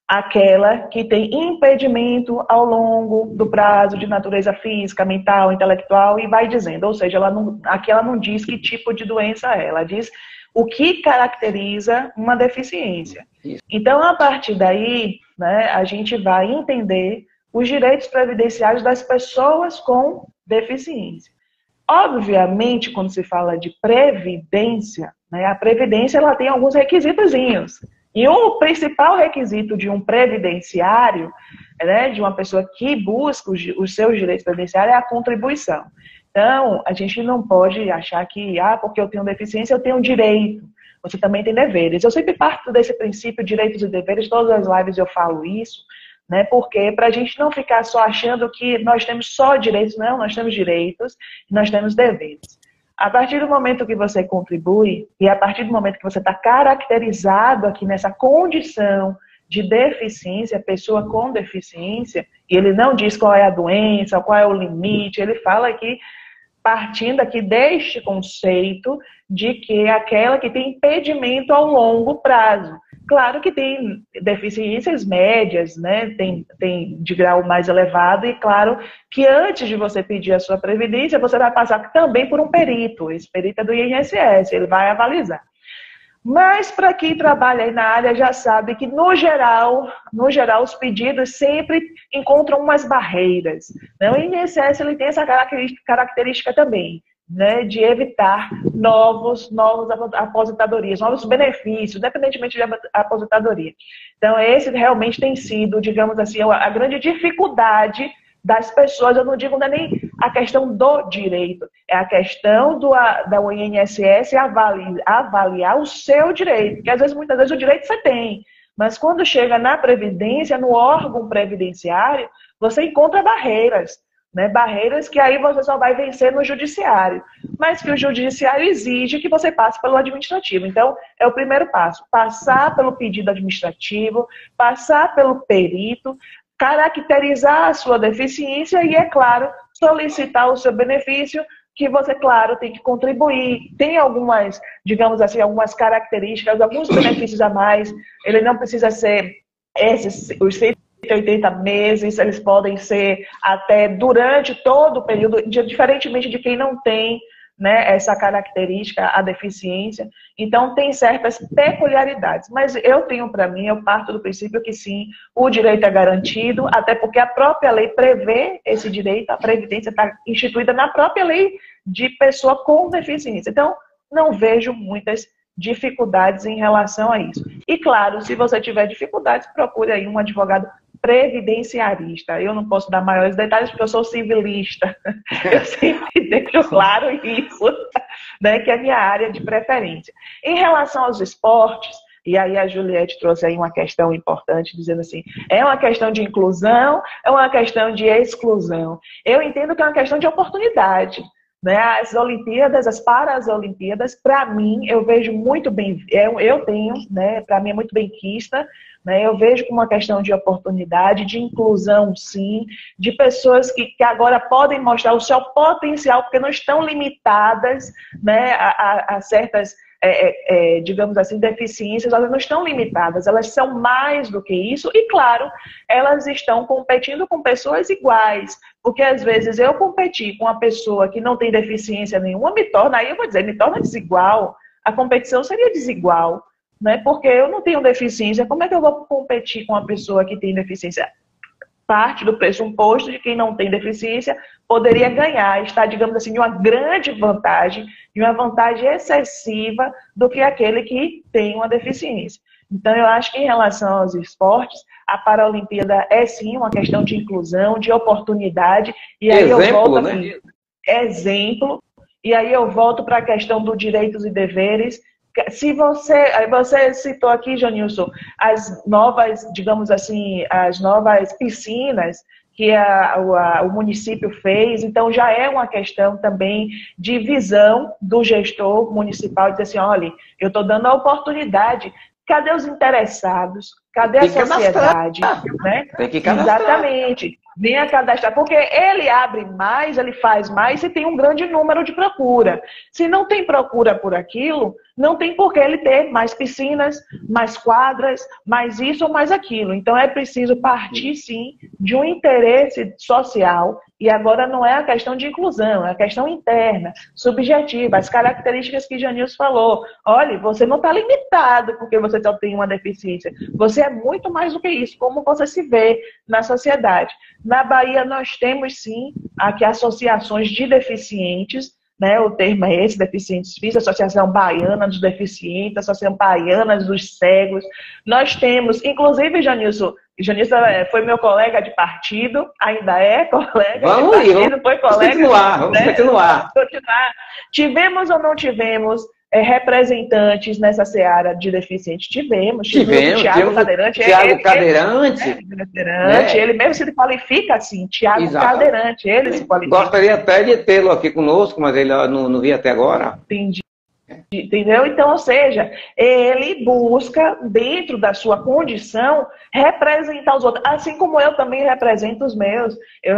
aquela que tem impedimento ao longo do prazo de natureza física, mental, intelectual, e vai dizendo. Ou seja, aqui ela não diz que tipo de doença é, ela diz o que caracteriza uma deficiência. Então, a partir daí, né, a gente vai entender os direitos previdenciários das pessoas com deficiência. Obviamente, quando se fala de previdência, né, a previdência ela tem alguns requisitozinhos. E o principal requisito de um previdenciário, né, de uma pessoa que busca os seus direitos previdenciários, é a contribuição. Então, a gente não pode achar que, porque eu tenho deficiência, eu tenho direito. Você também tem deveres. Eu sempre parto desse princípio, direitos e deveres, todas as lives eu falo isso, né? Porque para a gente não ficar só achando que nós temos só direitos, não, nós temos direitos e nós temos deveres. A partir do momento que você contribui, e a partir do momento que você está caracterizado aqui nessa condição de deficiência, pessoa com deficiência, e ele não diz qual é a doença, qual é o limite, ele fala aqui, partindo aqui deste conceito de que é aquela que tem impedimento ao longo prazo. Claro que tem deficiências médias, né? Tem de grau mais elevado, e claro que antes de você pedir a sua previdência, você vai passar também por um perito. Esse perito é do INSS, ele vai avalizar. Mas para quem trabalha aí na área já sabe que, no geral, os pedidos sempre encontram umas barreiras, né? O INSS ele tem essa característica também, né, de evitar novos aposentadorias, novos benefícios, independentemente de aposentadoria. Então, esse realmente tem sido, digamos assim, a grande dificuldade das pessoas. Eu não digo não é nem a questão do direito, é a questão da INSS avaliar o seu direito, porque às vezes, muitas vezes o direito você tem, mas quando chega na previdência, no órgão previdenciário, você encontra barreiras, né? Barreiras que aí você só vai vencer no judiciário, mas que o judiciário exige que você passe pelo administrativo. Então, é o primeiro passo, passar pelo pedido administrativo, passar pelo perito, caracterizar a sua deficiência e, é claro, solicitar o seu benefício, que você, claro, tem que contribuir. Tem algumas, digamos assim, algumas características, alguns benefícios a mais. Ele não precisa ser os 180 meses, eles podem ser até durante todo o período, diferentemente de quem não tem, né, essa característica, a deficiência. Então, tem certas peculiaridades. Mas eu tenho para mim, eu parto do princípio que sim, o direito é garantido, até porque a própria lei prevê esse direito, a previdência está instituída na própria lei de pessoa com deficiência. Então, não vejo muitas dificuldades em relação a isso. E, claro, se você tiver dificuldades, procure aí um advogado previdenciarista. Eu não posso dar maiores detalhes porque eu sou civilista. Eu sempre deixo claro isso, né, que é a minha área de preferência. Em relação aos esportes, e aí a Juliette trouxe aí uma questão importante, dizendo assim, é uma questão de inclusão, é uma questão de exclusão. Eu entendo que é uma questão de oportunidade. Né? As Olimpíadas, as Paralimpíadas, para mim, eu vejo muito bem, eu tenho, né, para mim é muito benquista, né? Eu vejo como uma questão de oportunidade, de inclusão, sim, de pessoas que agora podem mostrar o seu potencial, porque não estão limitadas, né, a certas, digamos assim, deficiências, elas não estão limitadas, elas são mais do que isso, e claro, elas estão competindo com pessoas iguais, porque às vezes eu competir com uma pessoa que não tem deficiência nenhuma, me torna desigual, a competição seria desigual, né? Porque eu não tenho deficiência, como é que eu vou competir com uma pessoa que tem deficiência? Parte do pressuposto de quem não tem deficiência poderia ganhar, está, digamos assim, de uma grande vantagem, de uma vantagem excessiva do que aquele que tem uma deficiência. Então, eu acho que em relação aos esportes, a Paralimpíada é sim uma questão de inclusão, de oportunidade, e aí eu volto né? Exemplo, e aí eu volto para a questão dos direitos e deveres. Se você citou aqui, Janilson, as novas, digamos assim, as novas piscinas que o município fez, então já é uma questão também de visão do gestor municipal, de dizer assim, olha, eu estou dando a oportunidade, cadê os interessados? Cadê a sociedade? Né? Tem que cadastrar. Exatamente. Venha cadastrar, porque ele abre mais, ele faz mais e tem um grande número de procura. Se não tem procura por aquilo, não tem por que ele ter mais piscinas, mais quadras, mais isso ou mais aquilo. Então é preciso partir, sim, de um interesse social, e agora não é a questão de inclusão, é a questão interna, subjetiva, as características que Janilson falou. Olha, você não está limitado porque você só tem uma deficiência. Você é muito mais do que isso, como você se vê na sociedade. Na Bahia nós temos sim aqui associações de deficientes, né? O termo é esse, deficientes físicos, Associação Baiana dos Deficientes, Associação Baiana dos Cegos. Nós temos, inclusive, Janilson foi meu colega de partido, ainda é colega de partido, foi colega... Vamos continuar. Tivemos ou não tivemos representantes nessa seara de deficientes? Tivemos Tiago Cadeirante. Ele mesmo se qualifica assim, Tiago Cadeirante, ele se qualifica. Gostaria até de tê-lo aqui conosco, mas ele não vi até agora. Entendi. Entendeu? Então, ou seja, ele busca, dentro da sua condição, representar os outros. Assim como eu também represento os meus. Eu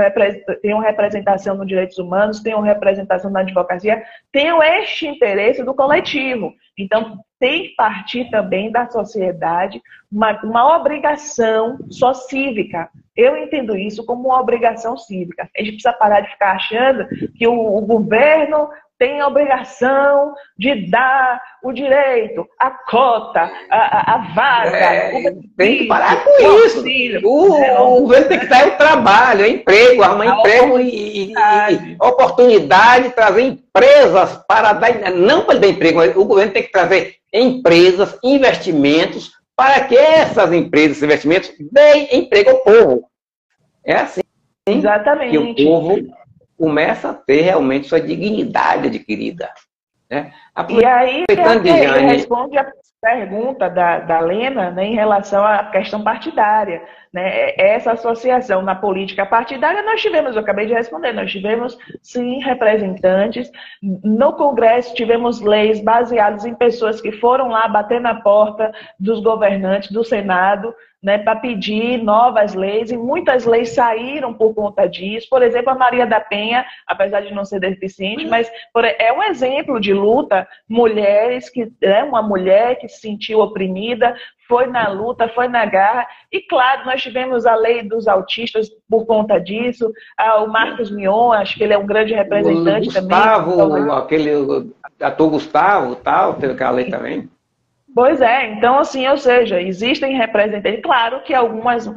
tenho representação nos direitos humanos, tenho representação na advocacia, tenho este interesse do coletivo. Então, tem que partir também da sociedade uma obrigação só cívica. Eu entendo isso como uma obrigação cívica. A gente precisa parar de ficar achando que o governo tem a obrigação de dar o direito, a cota, a vaga. Tem que parar com isso. O governo tem que dar o trabalho, emprego, arrumar emprego e oportunidade, trazer empresas para dar, não para dar emprego, mas o governo tem que trazer empresas, investimentos, para que essas empresas, investimentos, deem emprego ao povo. É assim. Exatamente. Que o povo começa a ter realmente sua dignidade adquirida. Né? E aí, ele responde a pergunta da Lena, né, em relação à questão partidária. Né? Essa associação na política partidária, eu acabei de responder, nós tivemos, sim, representantes. No Congresso, tivemos leis baseadas em pessoas que foram lá bater na porta dos governantes, do Senado, né, para pedir novas leis, e muitas leis saíram por conta disso. Por exemplo, a Maria da Penha, apesar de não ser deficiente, mas é um exemplo de luta. Uma mulher que se sentiu oprimida, foi na luta, foi na garra. E claro, nós tivemos a lei dos autistas por conta disso. O Marcos Mion, acho que ele é um grande representante também. Aquele ator Gustavo, teve aquela lei também. Pois é, então assim, ou seja, existem representantes, claro que algumas,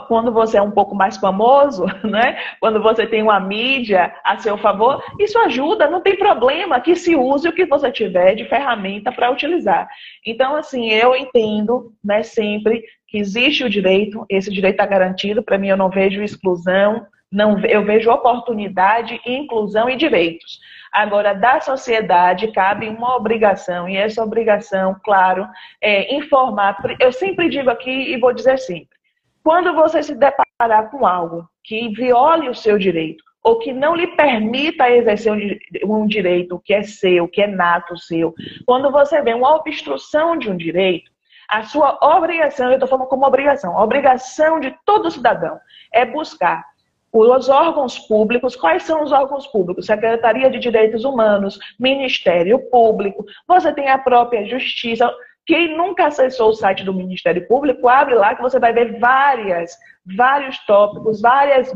quando você é um pouco mais famoso, né, quando você tem uma mídia a seu favor, isso ajuda, não tem problema, que se use o que você tiver de ferramenta para utilizar. Então assim, eu entendo, né, sempre que existe o direito, esse direito está garantido, para mim eu não vejo exclusão, eu vejo oportunidade, inclusão e direitos. Agora, da sociedade cabe uma obrigação, e essa obrigação, claro, é informar. Eu sempre digo aqui e vou dizer sempre, quando você se deparar com algo que viole o seu direito, ou que não lhe permita exercer um direito que é seu, que é nato seu, quando você vê uma obstrução de um direito, a sua obrigação, eu estou falando como obrigação, a obrigação de todo cidadão é buscar os órgãos públicos. Quais são os órgãos públicos? Secretaria de Direitos Humanos, Ministério Público, você tem a própria Justiça. Quem nunca acessou o site do Ministério Público, abre lá que você vai ver vários tópicos, várias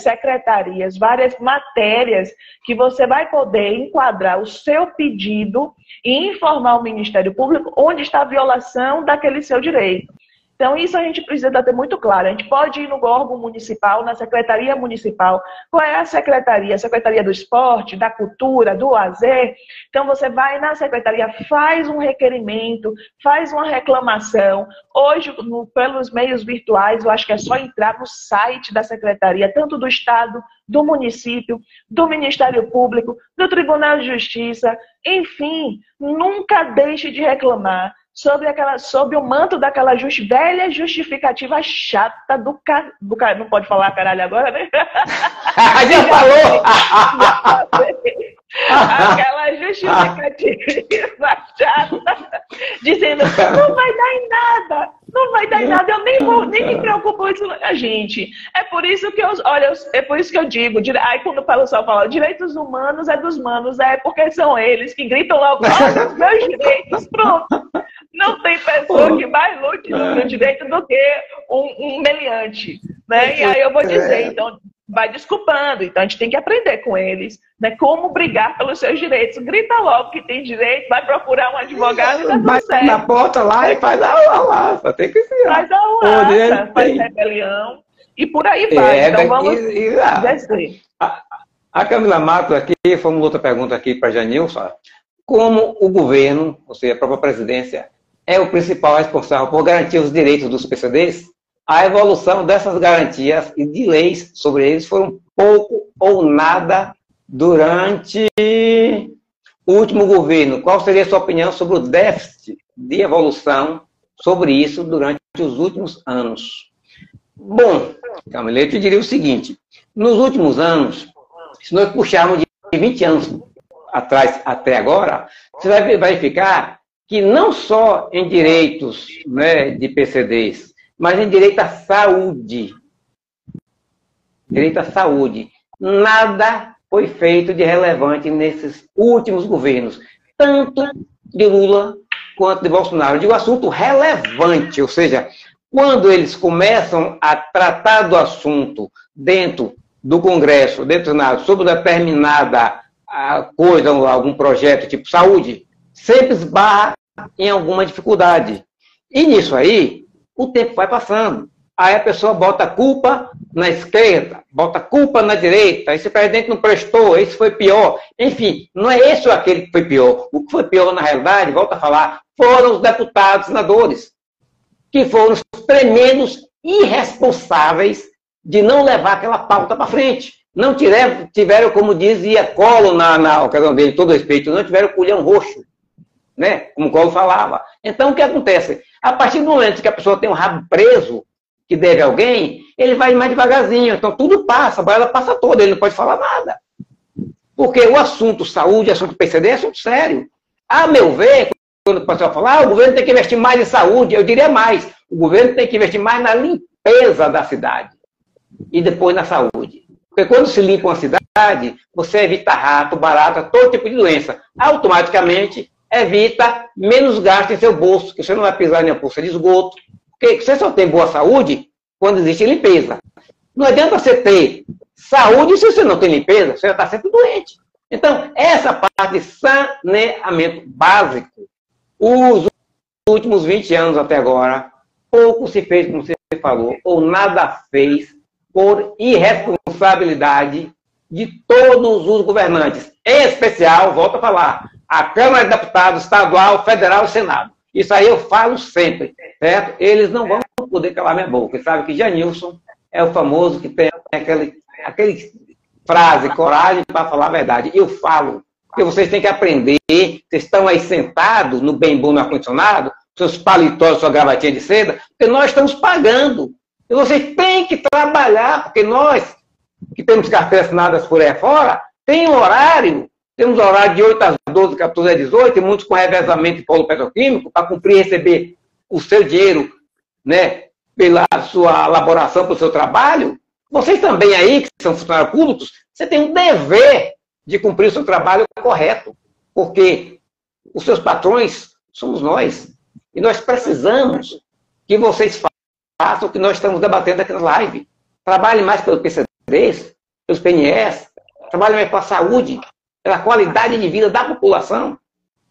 secretarias, várias matérias que você vai poder enquadrar o seu pedido e informar o Ministério Público onde está a violação daquele seu direito. Então, isso a gente precisa ter muito claro. A gente pode ir no órgão municipal, na secretaria municipal. Qual é a secretaria? A Secretaria do Esporte, da Cultura, do Lazer. Então, você vai na secretaria, faz um requerimento, faz uma reclamação. Hoje, pelos meios virtuais, eu acho que é só entrar no site da secretaria, tanto do Estado, do município, do Ministério Público, do Tribunal de Justiça. Enfim, nunca deixe de reclamar sob o manto daquela velha justificativa chata do cara. Não pode falar caralho agora, né? Já falou! Aquela justificativa chata, dizendo, não vai dar em nada, não vai dar em nada, eu nem me preocupo com isso. Gente, é por isso que eu digo, aí quando o pessoal fala, direitos humanos é dos manos, é porque são eles que gritam logo, os meus direitos, pronto. Não tem pessoa que mais lute no direito do que um meliante, né? E aí eu vou dizer, então, vai desculpando. Então a gente tem que aprender com eles, né? Como brigar pelos seus direitos. Grita logo que tem direito, vai procurar um advogado e dá tudo certo. Na porta lá e faz a laça, tem que ser. Faz a laça, faz rebelião e por aí vai. Então vamos descer. A Camila Matos aqui formulou outra pergunta aqui para Janilson. Como o governo, ou seja, a própria presidência, é o principal responsável por garantir os direitos dos PCDs, a evolução dessas garantias e de leis sobre eles foram pouco ou nada durante o último governo. Qual seria a sua opinião sobre o déficit de evolução sobre isso durante os últimos anos? Bom, Camila, eu te diria o seguinte. Nos últimos anos, se nós puxarmos de 20 anos atrás até agora, você vai verificar que não só em direitos, né, de PCDs, mas em direito à saúde. Direito à saúde. Nada foi feito de relevante nesses últimos governos, tanto de Lula quanto de Bolsonaro. Eu digo assunto relevante, ou seja, quando eles começam a tratar do assunto dentro do Congresso, dentro do Senado, sobre determinada coisa, algum projeto tipo saúde, sempre esbarra em alguma dificuldade. E nisso aí, o tempo vai passando. Aí a pessoa bota a culpa na esquerda, bota a culpa na direita, esse presidente não prestou, esse foi pior. Enfim, não é esse ou aquele que foi pior. O que foi pior, na realidade, volta a falar, foram os deputados, senadores, que foram os tremendos irresponsáveis de não levar aquela pauta para frente. Não tiveram, como dizia Collor na ocasião dele, todo respeito, não tiveram culhão roxo, né? Como Collor falava. Então, o que acontece? A partir do momento que a pessoa tem um rabo preso, que deve alguém, ele vai mais devagarzinho. Então, tudo passa, a bola passa toda, ele não pode falar nada. Porque o assunto saúde, o assunto PCD é assunto sério. A meu ver, quando o pessoal fala, o governo tem que investir mais em saúde, eu diria mais, o governo tem que investir mais na limpeza da cidade e depois na saúde. Porque quando se limpa uma cidade, você evita rato, barata, todo tipo de doença. Automaticamente, evita menos gasto em seu bolso, que você não vai pisar em uma poça de esgoto. Porque você só tem boa saúde quando existe limpeza. Não adianta você ter saúde se você não tem limpeza, você já está sempre doente. Então, essa parte de saneamento básico, os últimos 20 anos até agora, pouco se fez, como você falou, ou nada fez por irresponsabilidade de todos os governantes. Em especial, volto a falar, a Câmara de Deputados, Estadual, Federal e Senado. Isso aí eu falo sempre, certo? Eles não vão poder calar minha boca. Você sabe que Janilson é o famoso que tem aquele frase, coragem para falar a verdade. Eu falo, porque vocês têm que aprender, vocês estão aí sentados no bem bom no ar-condicionado, seus paletós, sua gravatinha de seda, porque nós estamos pagando. E vocês têm que trabalhar, porque nós, que temos carteiras assinadas por aí fora, tem um horário. Temos horário de 8 às 12, 14 às 18, e muitos com revezamento em polo petroquímico, para cumprir e receber o seu dinheiro, né, pela sua elaboração, pelo seu trabalho. Vocês também aí, que são funcionários públicos, você tem um dever de cumprir o seu trabalho correto, porque os seus patrões somos nós. E nós precisamos que vocês façam o que nós estamos debatendo aqui na live. Trabalhem mais pelos PCDs, pelos PNS, trabalhem mais pela saúde, pela qualidade de vida da população.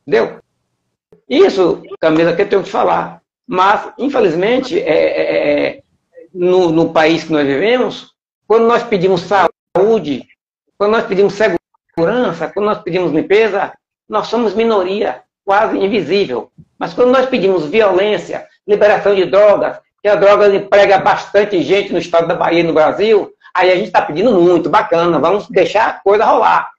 Entendeu? Isso, Camila, que eu tenho que falar. Mas, infelizmente, no país que nós vivemos, quando nós pedimos saúde, quando nós pedimos segurança, quando nós pedimos limpeza, nós somos minoria, quase invisível. Mas quando nós pedimos violência, liberação de drogas, que a droga emprega bastante gente no estado da Bahia e no Brasil, aí a gente está pedindo muito, bacana, vamos deixar a coisa rolar.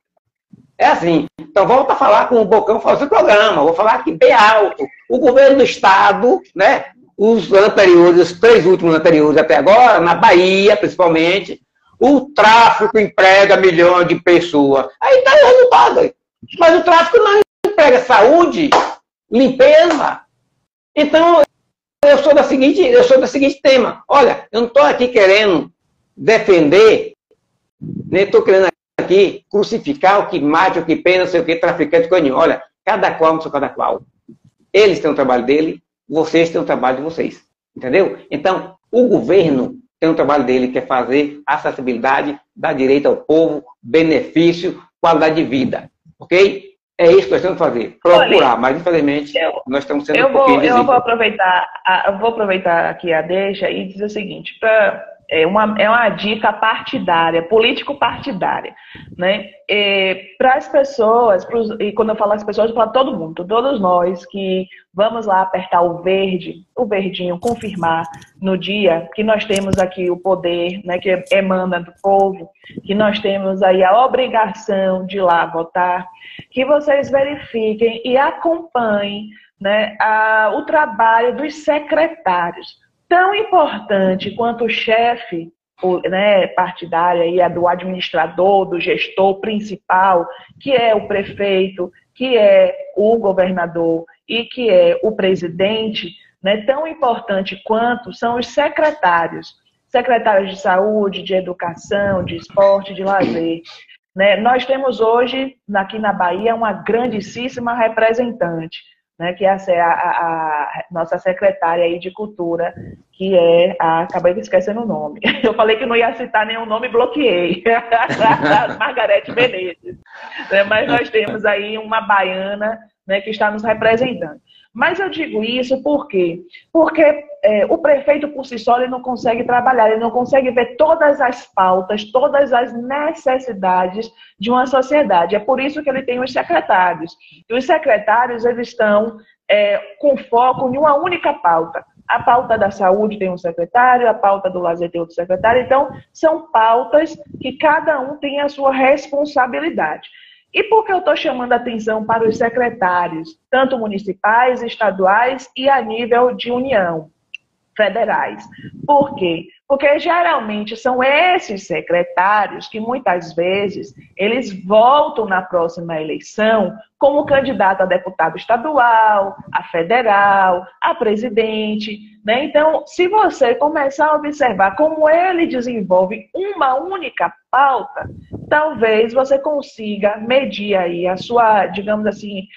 É assim. Então, volta a falar com o Bocão, fazer o programa. Vou falar aqui bem alto. O governo do Estado, né, os anteriores, os 3 últimos anteriores até agora, na Bahia, principalmente, o tráfico emprega milhões de pessoas. Aí está o resultado. Mas o tráfico não emprega saúde, limpeza. Então, eu sou da seguinte tema. Olha, eu não estou aqui querendo defender, nem estou querendo aqui crucificar o que mate, o que pena, não sei o que, traficante, coisa nenhuma. Olha, cada qual no seu cada qual. Eles têm o trabalho dele, vocês têm o trabalho de vocês. Entendeu? Então, o governo tem um trabalho dele, que é fazer acessibilidade, dar direito ao povo, benefício, qualidade de vida. Ok? É isso que nós temos que fazer. Procurar, mas infelizmente nós estamos sendo um pouquinho eu vou aproveitar aqui a deixa e dizer o seguinte, é uma dica partidária, político-partidária, né? Para as pessoas, e quando eu falo as pessoas, eu falo todo mundo, todos nós que vamos lá apertar o verde, o verdinho, confirmar no dia que nós temos aqui o poder, né, que emana do povo, que nós temos aí a obrigação de ir lá votar, que vocês verifiquem e acompanhem, né, o trabalho dos secretários. Tão importante quanto o chefe, né, partidário, aí, do administrador, do gestor principal, que é o prefeito, que é o governador e que é o presidente, né, tão importante quanto são os secretários. Secretários de saúde, de educação, de esporte, de lazer. Né? Nós temos hoje, aqui na Bahia, uma grandíssima representante, né, que é a nossa secretária aí de cultura, que é acabei de esquecendo o nome. Eu falei que não ia citar nenhum nome e bloqueei. Margarete Menezes. Mas nós temos aí uma baiana, né, que está nos representando. Mas eu digo isso por quê? Porque o prefeito por si só ele não consegue trabalhar, ele não consegue ver todas as pautas, todas as necessidades de uma sociedade. É por isso que ele tem os secretários. E os secretários eles estão com foco em uma única pauta. A pauta da saúde tem um secretário, a pauta do lazer tem outro secretário. Então, são pautas que cada um tem a sua responsabilidade. E por que eu estou chamando a atenção para os secretários, tanto municipais, estaduais e a nível de União, federais? Por quê? Porque geralmente são esses secretários que muitas vezes eles voltam na próxima eleição como candidato a deputado estadual, a federal, a presidente, né? Então, se você começar a observar como ele desenvolve uma única pauta, talvez você consiga medir aí a sua, digamos assim,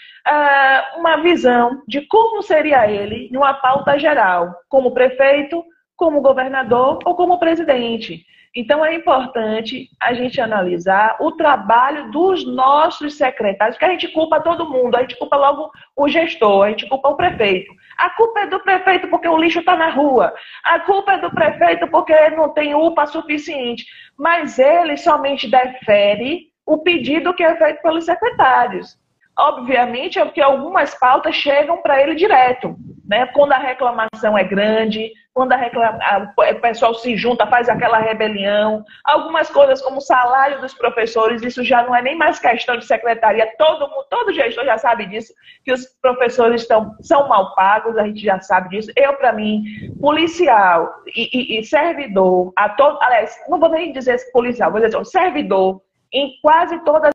uma visão de como seria ele numa pauta geral, como prefeito, como governador ou como presidente. Então, é importante a gente analisar o trabalho dos nossos secretários, que a gente culpa todo mundo, a gente culpa logo o gestor, a gente culpa o prefeito. A culpa é do prefeito porque o lixo está na rua. A culpa é do prefeito porque não tem UPA suficiente. Mas ele somente defere o pedido que é feito pelos secretários. Obviamente, é porque algumas pautas chegam para ele direto, né? Quando a reclamação é grande, quando o pessoal se junta, faz aquela rebelião. Algumas coisas como o salário dos professores, isso já não é nem mais questão de secretaria. Todo gestor já sabe disso, que os professores são mal pagos, a gente já sabe disso. Eu, para mim, policial e servidor, aliás, não vou nem dizer policial, vou dizer servidor, em quase todas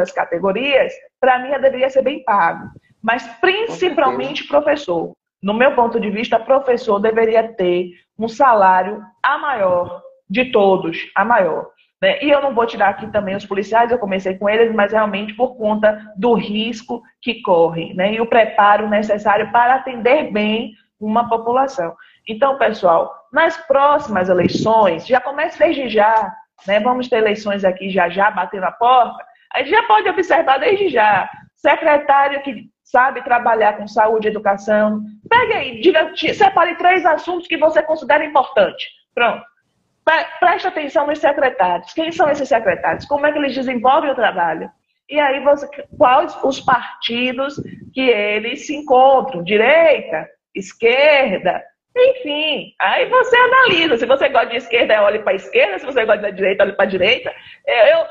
as categorias, para mim, deveria ser bem pago. Mas, principalmente, professor. No meu ponto de vista, professor deveria ter um salário a maior de todos, a maior. Né? E eu não vou tirar aqui também os policiais, eu comecei com eles, mas realmente por conta do risco que correm, né? E o preparo necessário para atender bem uma população. Então, pessoal, nas próximas eleições, já começa desde já, né? Vamos ter eleições aqui já batendo a porta, a gente já pode observar desde já, secretário que sabe trabalhar com saúde e educação, pegue aí, separe 3 assuntos que você considera importante. Pronto. Preste atenção nos secretários. Quem são esses secretários? Como é que eles desenvolvem o trabalho? E aí, quais os partidos que eles se encontram? Direita, esquerda, enfim. Aí você analisa. Se você gosta de esquerda, olhe para a esquerda. Se você gosta da direita, olhe para a direita.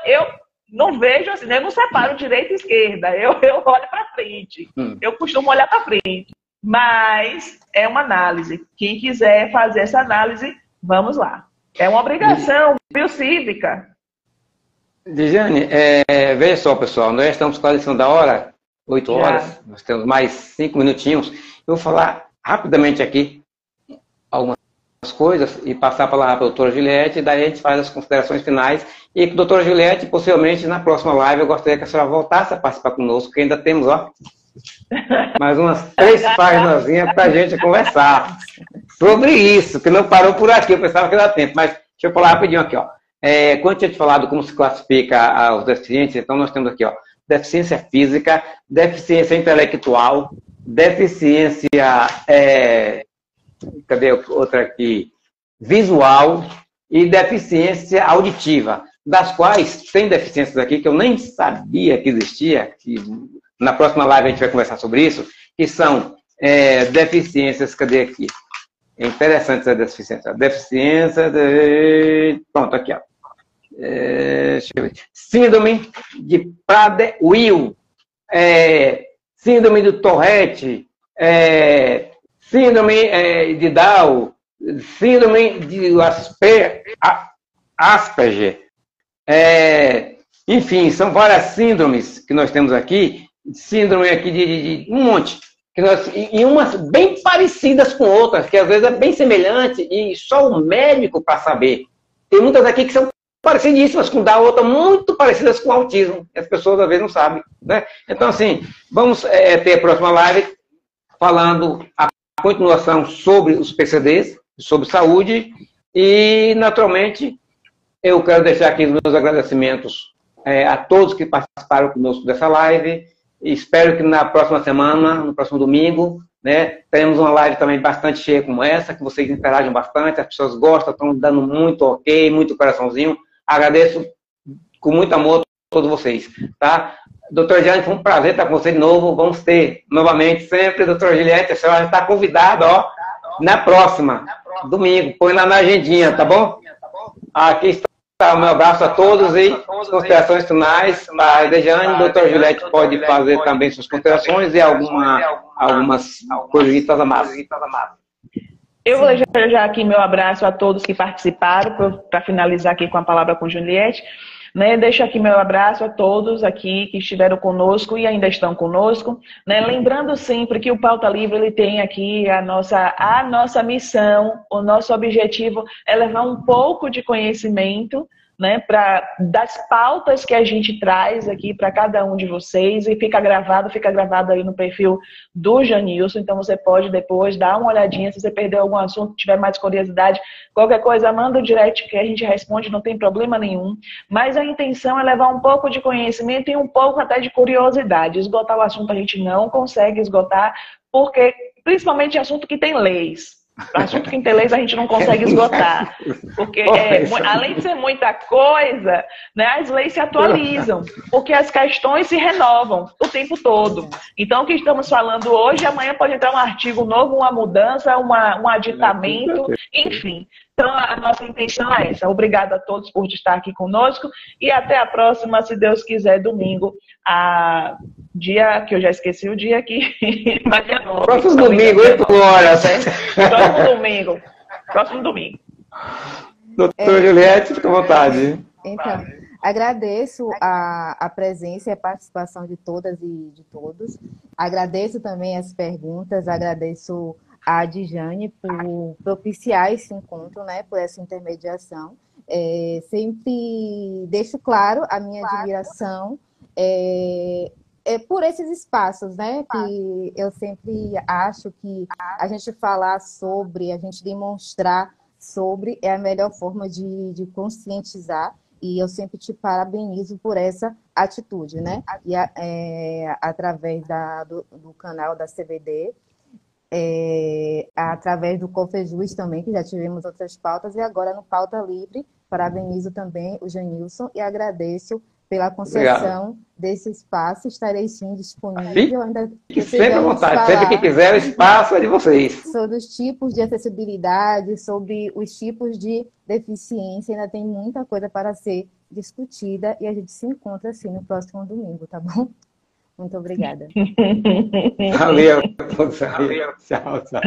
Eu não vejo assim, eu não separo direita e esquerda. Eu olho para frente. Eu costumo olhar para frente. Mas é uma análise. Quem quiser fazer essa análise, vamos lá. É uma obrigação, viu, cívica. Dijane, veja só, pessoal, nós estamos quase em cima da hora, 8 horas, nós temos mais 5 minutinhos. Eu vou falar rapidamente aqui algumas coisas e passar a palavra para a doutora Juliette, e daí a gente faz as considerações finais. E com a doutora Juliette, possivelmente na próxima live, eu gostaria que a senhora voltasse a participar conosco, porque ainda temos, mais umas 3 páginas para a gente conversar sobre isso, que não parou por aqui, eu pensava que dava tempo, mas deixa eu falar rapidinho aqui, quando eu tinha te falado como se classifica os deficientes, então nós temos aqui, deficiência física, deficiência intelectual, deficiência, cadê outra aqui? visual e deficiência auditiva, das quais tem deficiências aqui que eu nem sabia que existia, que na próxima live a gente vai conversar sobre isso, que são deficiências, cadê aqui? É interessante essa deficiência. Deficiência de... Pronto, aqui, ó. Deixa eu ver. Síndrome de Prader-Willi, síndrome do Tourette, síndrome de Down, síndrome de Asperger. Enfim, são várias síndromes que nós temos aqui, síndrome aqui de um monte, e umas bem parecidas com outras, que às vezes é bem semelhante, e só o médico para saber. Tem muitas aqui que são parecidíssimas com Down, outras muito parecidas com autismo, e as pessoas às vezes não sabem, né? Então, assim, vamos ter a próxima live falando a continuação sobre os PCDs, sobre saúde, e, naturalmente, eu quero deixar aqui os meus agradecimentos a todos que participaram conosco dessa live. Espero que na próxima semana, no próximo domingo, né, tenhamos uma live também bastante cheia como essa, que vocês interagem bastante, as pessoas gostam, estão dando muito ok, muito coraçãozinho. Agradeço com muito amor a todos vocês, tá? Doutor Jane, foi um prazer estar com você de novo. Vamos ter novamente sempre, doutor Juliette, a senhora está convidada, ó, na próxima, domingo. Põe lá na agendinha, tá bom? Aqui está o meu abraço a todos e as considerações finais. A Dejane, doutor Juliette pode fazer também suas considerações e algumas coisitas a mais. Eu vou deixar já aqui meu abraço a todos que participaram, para finalizar aqui com a palavra com Juliette. Né, deixo aqui meu abraço a todos aqui que estiveram conosco e ainda estão conosco. Né, lembrando sempre que o Pauta Livre ele tem aqui a nossa missão, o nosso objetivo é levar um pouco de conhecimento, né, das pautas que a gente traz aqui para cada um de vocês, e fica gravado aí no perfil do Janilson, então você pode depois dar uma olhadinha, se você perdeu algum assunto, tiver mais curiosidade, qualquer coisa, manda o direct que a gente responde, não tem problema nenhum, mas a intenção é levar um pouco de conhecimento e um pouco até de curiosidade. Esgotar o assunto a gente não consegue esgotar, porque principalmente assunto que tem leis. Assunto que em leis a gente não consegue esgotar, porque além de ser muita coisa, né, as leis se atualizam, porque as questões se renovam o tempo todo. Então o que estamos falando hoje, amanhã pode entrar um artigo novo, uma mudança, um aditamento, enfim. Então a nossa intenção é essa. Obrigada a todos por estar aqui conosco e até a próxima, se Deus quiser, domingo, dia que eu já esqueci o dia aqui, mas dia 9. Próximo domingo, 8 horas. Próximo domingo. Doutor Juliette, fica à vontade. Então, agradeço a presença e a participação de todas e de todos. Agradeço também as perguntas, agradeço a Djane por propiciar esse encontro, né, por essa intermediação. Sempre deixo claro a minha admiração por esses espaços, né, que eu sempre acho que a gente falar sobre, a gente demonstrar sobre é a melhor forma de conscientizar, e eu sempre te parabenizo por essa atitude, né, e através do canal da CBD, através do Cofejus também, que já tivemos outras pautas, e agora no Pauta Livre, parabenizo também o Janilson e agradeço pela concessão desse espaço. Estarei sim disponível. Fique sempre à vontade, sempre que quiser, o espaço é de vocês. Sobre os tipos de acessibilidade, sobre os tipos de deficiência, ainda tem muita coisa para ser discutida e a gente se encontra assim no próximo domingo, tá bom? Muito obrigada. Valeu. Tchau, tchau. Tchau.